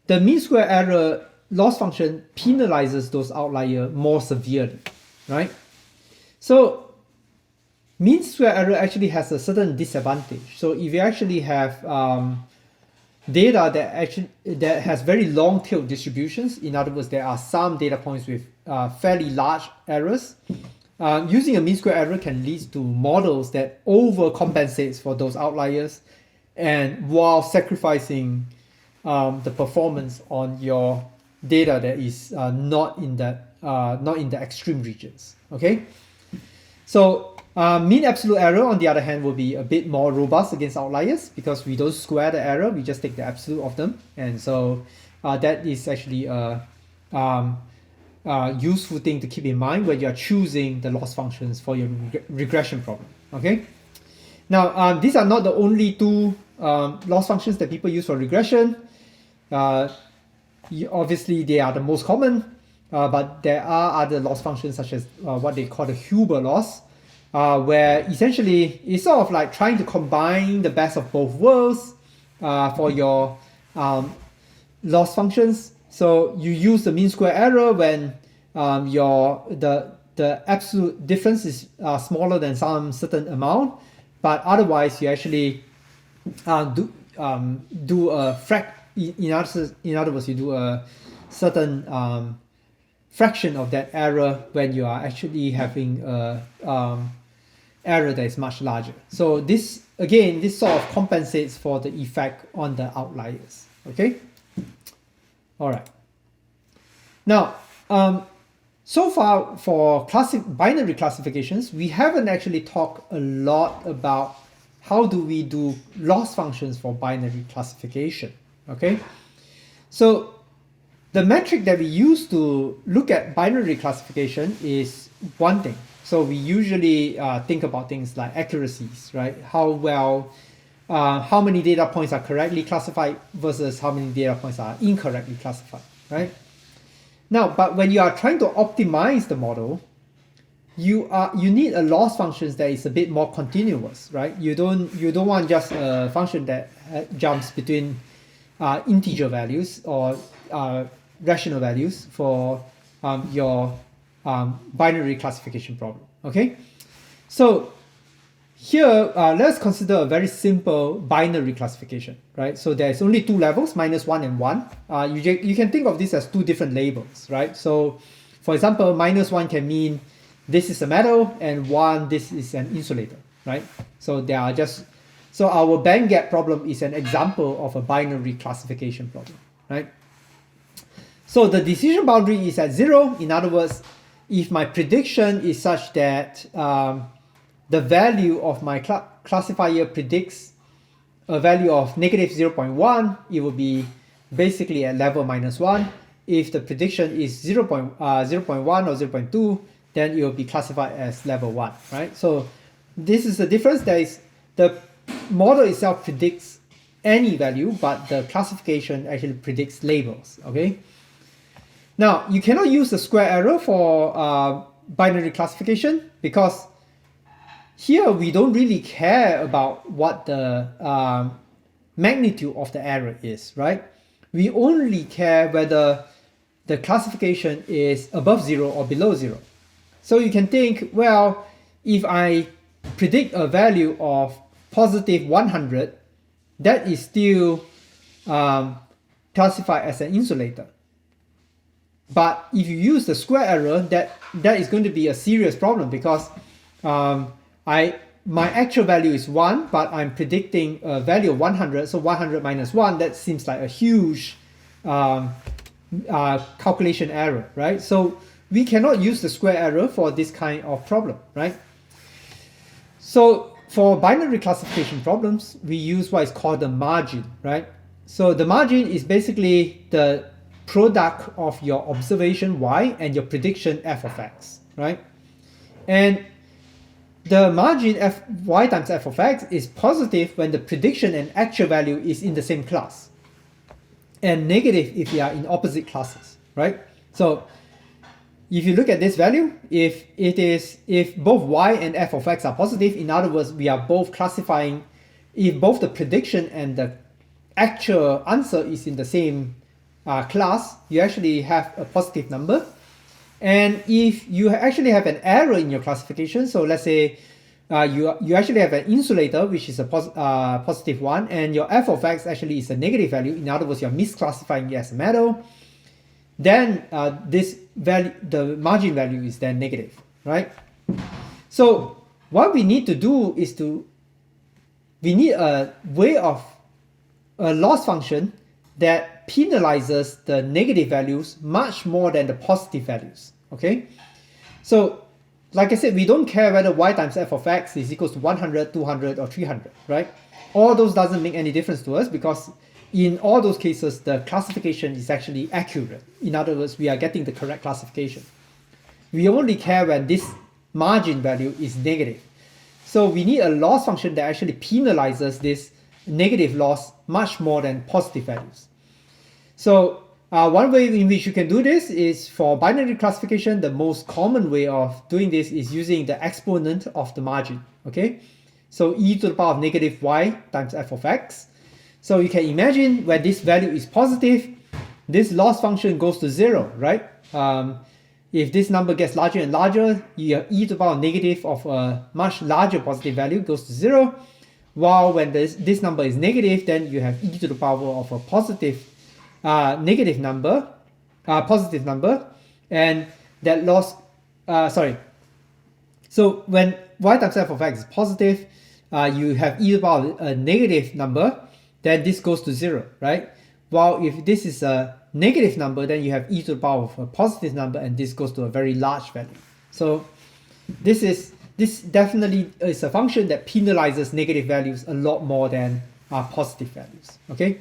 [SPEAKER 1] the mean square error loss function penalizes those outliers more severely, right? So mean square error actually has a certain disadvantage. So if you actually have data that has very long-tailed distributions, in other words, there are some data points with fairly large errors, using a mean square error can lead to models that overcompensates for those outliers, and while sacrificing the performance on your data that is not in the extreme regions. Okay, so Mean absolute error, on the other hand, will be a bit more robust against outliers because we don't square the error, we just take the absolute of them. And so that is actually a useful thing to keep in mind when you are choosing the loss functions for your regression problem. Okay. Now, these are not the only two loss functions that people use for regression. Obviously, they are the most common, but there are other loss functions such as what they call the Huber loss, where essentially it's sort of like trying to combine the best of both worlds for your loss functions. So you use the mean square error when the absolute difference is smaller than some certain amount, but otherwise you actually do a in other words, you do a certain fraction of that error when you are actually having a error that is much larger. So this sort of compensates for the effect on the outliers. Okay. All right. Now, so far for binary classifications, we haven't actually talked a lot about how do we do loss functions for binary classification. Okay, so the metric that we use to look at binary classification is one thing. So we usually think about things like accuracies, right? How many data points are correctly classified versus how many data points are incorrectly classified, right? Now, but when you are trying to optimize the model, you need a loss function that is a bit more continuous, right? You don't want just a function that jumps between integer values or rational values for your binary classification problem. Okay, so here let's consider a very simple binary classification, right? So there's only two levels, -1 and 1. You can think of this as two different labels, right? So for example, -1 can mean this is a metal, and 1 this is an insulator, right? So they are just so our band gap problem is an example of a binary classification problem, right? So the decision boundary is at 0. In other words, if my prediction is such that the value of my classifier predicts a value of -0.1, it will be basically at level -1. If the prediction is 0.1 or 0.2, then it will be classified as level 1, right? So this is the difference. There is the model itself predicts any value, but the classification actually predicts labels. Okay. Now you cannot use the square error for binary classification because here we don't really care about what the magnitude of the error is, right? We only care whether the classification is above 0 or below 0. So you can think, well, if I predict a value of positive 100, that is still classified as an insulator. But if you use the square error, that is going to be a serious problem because my actual value is 1, but I'm predicting a value of 100. So 100 minus 1, that seems like a huge calculation error, right? So we cannot use the square error for this kind of problem, right? So for binary classification problems, we use what is called the margin, right? So the margin is basically the product of your observation y and your prediction f of x, right? And the margin y times f of x is positive when the prediction and actual value is in the same class, and negative if they are in opposite classes, right? So if you look at this value, if both y and f of x are positive, in other words, we are both classifying, if both the prediction and the actual answer is in the same class, you actually have a positive number. And if you actually have an error in your classification, so let's say you actually have an insulator, which is a positive one, and your f of x actually is a negative value, in other words, you're misclassifying it as a metal, then this value, the margin value, is then negative, right? So what we need to do is we need a way of a loss function that penalizes the negative values much more than the positive values, okay? So like I said, we don't care whether y times f of x is equals to 100, 200, or 300, right? All those doesn't make any difference to us because in all those cases, the classification is actually accurate. In other words, we are getting the correct classification. We only care when this margin value is negative. So we need a loss function that actually penalizes this negative loss much more than positive values. So one way in which you can do this is for binary classification. The most common way of doing this is using the exponent of the margin. Okay, so e to the power of negative y times f of x. So you can imagine when this value is positive, this loss function goes to 0, right? If this number gets larger and larger, your e to the power of negative of a much larger positive value goes to 0. While when this number is negative, then you have e to the power of a positive positive number, and that loss, so when y times f of x is positive, you have e to the power of a negative number, then this goes to 0, right? While if this is a negative number, then you have e to the power of a positive number, and this goes to a very large value. So this definitely is a function that penalizes negative values a lot more than positive values. Okay.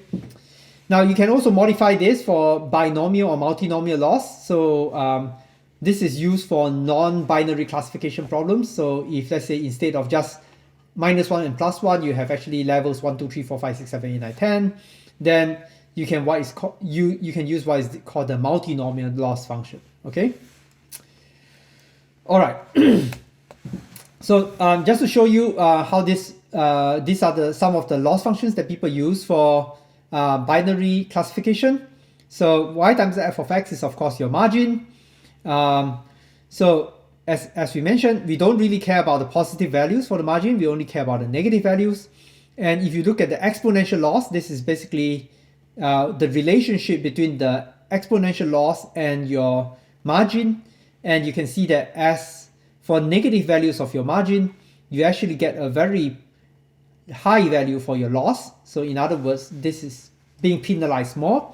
[SPEAKER 1] Now you can also modify this for binomial or multinomial loss. So this is used for non-binary classification problems. So if let's say instead of just -1 and +1, you have actually levels 1, 2, 3, 4, 5, 6, 7, 8, 9, 10, then you can you can use what is called the multinomial loss function. Okay. All right. So just to show you how these are some of the loss functions that people use for binary classification. So y times f of x is of course your margin. So as we mentioned, we don't really care about the positive values for the margin. We only care about the negative values. And if you look at the exponential loss, this is basically the relationship between the exponential loss and your margin. And you can see that as for negative values of your margin, you actually get a very high value for your loss. So in other words, this is being penalized more,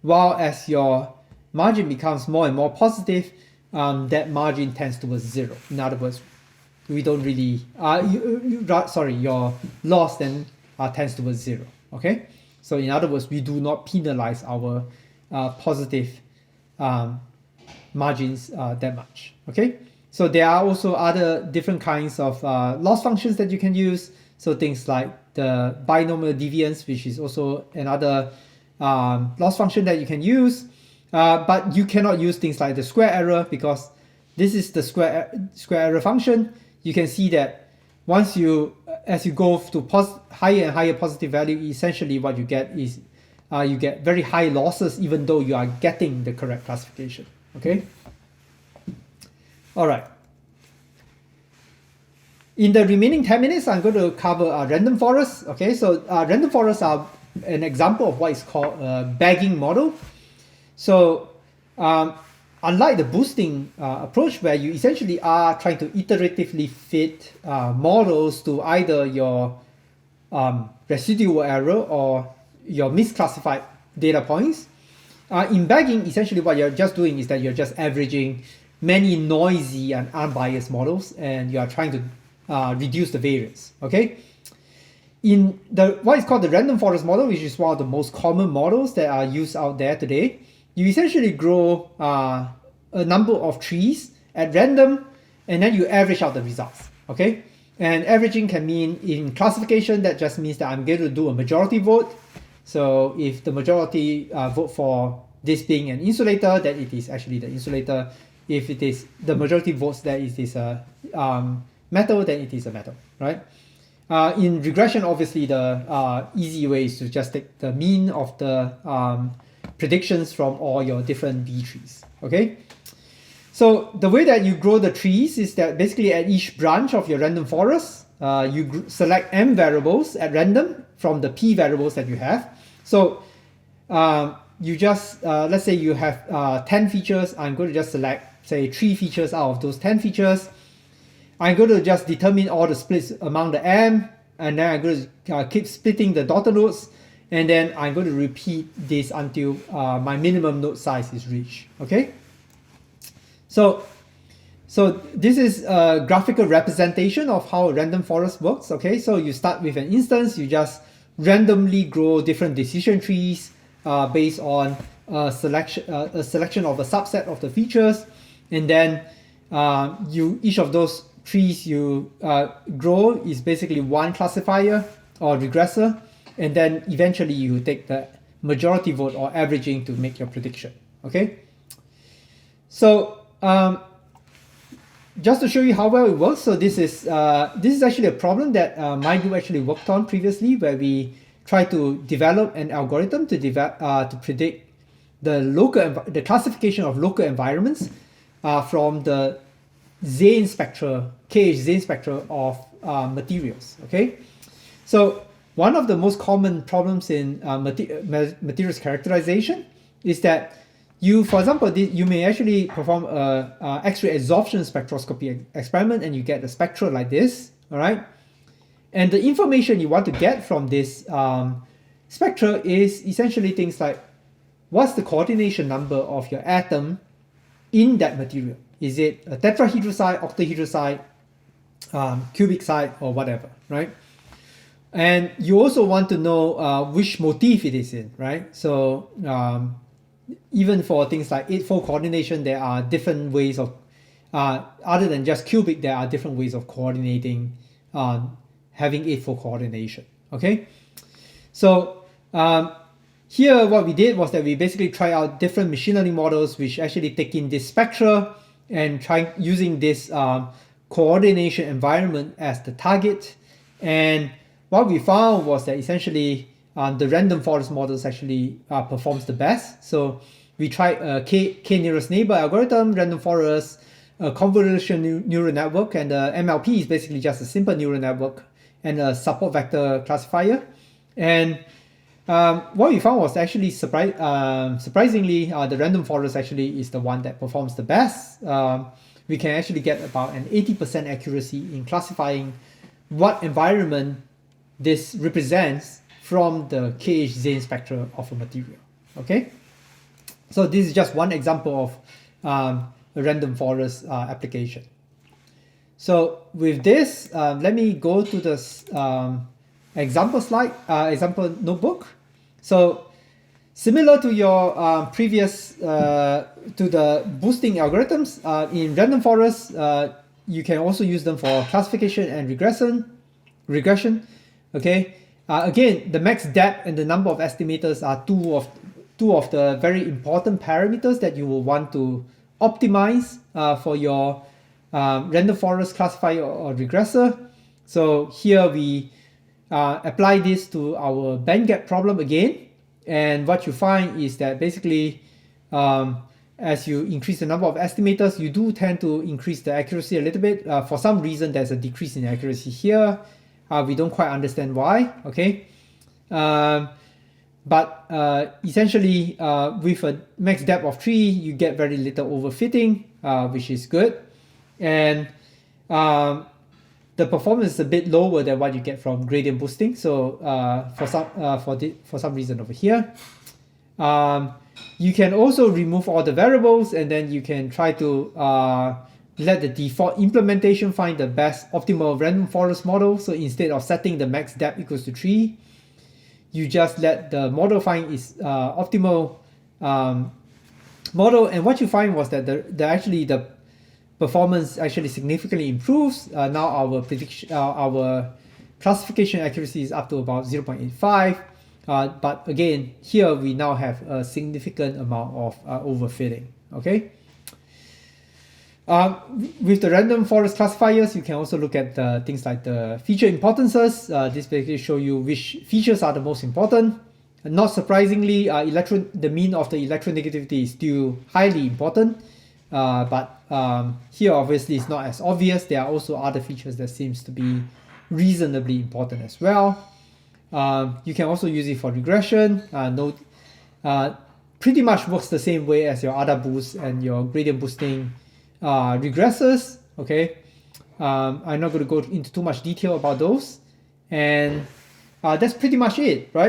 [SPEAKER 1] while as your margin becomes more and more positive, that margin tends towards 0. In other words, we don't really your loss then tends towards 0. Okay, so in other words, we do not penalize our positive margins that much. Okay, so there are also other different kinds of loss functions that you can use. So things like the binomial deviance, which is also another loss function that you can use. But you cannot use things like the square error because this is the square error function. You can see that as you go to higher and higher positive value, essentially what you get is you get very high losses even though you are getting the correct classification. Okay. All right. In the remaining 10 minutes, I'm going to cover random forests. Okay, so random forests are an example of what is called a bagging model. So unlike the boosting approach, where you essentially are trying to iteratively fit models to either your residual error or your misclassified data points, in bagging, essentially what you're just doing is that you're just averaging many noisy and unbiased models, and you are trying to reduce the variance. Okay. In what is called the random forest model, which is one of the most common models that are used out there today, you essentially grow a number of trees at random, and then you average out the results. Okay, and averaging can mean in classification that just means that I'm going to do a majority vote. So if the majority vote for this being an insulator, then it is actually the insulator. If it is the majority votes that it is a metal, then it is a metal, right? In regression, obviously the easy way is to just take the mean of the predictions from all your different B trees. Okay, so the way that you grow the trees is that basically at each branch of your random forest, you select m variables at random from the p variables that you have. So you just let's say you have 10 features. I'm going to just select say 3 features out of those 10 features. I'm going to just determine all the splits among the m, and then I'm going to keep splitting the daughter nodes, and then I'm going to repeat this until my minimum node size is reached. Okay. So So this is a graphical representation of how a random forest works. Okay, so you start with an instance, you just randomly grow different decision trees based on a selection of a subset of the features, and then each of those trees you grow is basically one classifier or regressor, and then eventually you take the majority vote or averaging to make your prediction. Okay, so just to show you how well it works, so this is actually a problem that my group actually worked on previously, where we try to develop an algorithm to predict the classification of local environments from the Zane spectra, KH Zane spectra of materials. Okay, so one of the most common problems in materials characterization is that for example, you may actually perform a X-ray absorption spectroscopy experiment, and you get a spectra like this. All right, and the information you want to get from this spectra is essentially things like, what's the coordination number of your atom in that material? Is it a tetrahedral site, octahedral site, cubic site, or whatever, right? And you also want to know which motif it is in, right? So even for things like eightfold coordination, there are different ways of, other than just cubic, there are different ways of coordinating, having eightfold coordination, okay? So here what we did was that we basically try out different machine learning models which actually take in this spectra and try using this coordination environment as the target. And what we found was that essentially the random forest models actually performs the best. So we tried a K nearest neighbor algorithm, random forest, a convolutional neural network, and the MLP is basically just a simple neural network and a support vector classifier. And what we found was actually surprisingly, the random forest actually is the one that performs the best. We can actually get about an 80% accuracy in classifying what environment this represents from the KH Zane spectra of a material. Okay, so this is just one example of a random forest application. So with this, let me go to this example slide, example notebook. So similar to your previous, to the boosting algorithms, in random forest, you can also use them for classification and regression. Okay. Again, the max depth and the number of estimators are two of the very important parameters that you will want to optimize for your random forest classifier or regressor. So here we apply this to our bandgap problem again, and what you find is that basically as you increase the number of estimators, you do tend to increase the accuracy a little bit. For some reason, there's a decrease in accuracy here. We don't quite understand why. Okay, but essentially with a max depth of 3, you get very little overfitting, which is good, and the performance is a bit lower than what you get from gradient boosting. So for some reason over here, you can also remove all the variables, and then you can try to let the default implementation find the best optimal random forest model. So instead of setting the max depth equals to 3, you just let the model find its optimal model. And what you find was that the performance actually significantly improves. Now our classification accuracy is up to about 0.85. But again, here we now have a significant amount of overfitting. Okay. With the random forest classifiers, you can also look at things like the feature importances. This basically show you which features are the most important. And not surprisingly, the mean of the electronegativity is still highly important. But here obviously it's not as obvious. There are also other features that seems to be reasonably important as well. You can also use it for regression. Pretty much works the same way as your ADA boost and your gradient boosting regressors. Okay, I'm not going to go into too much detail about those, and that's pretty much it, right?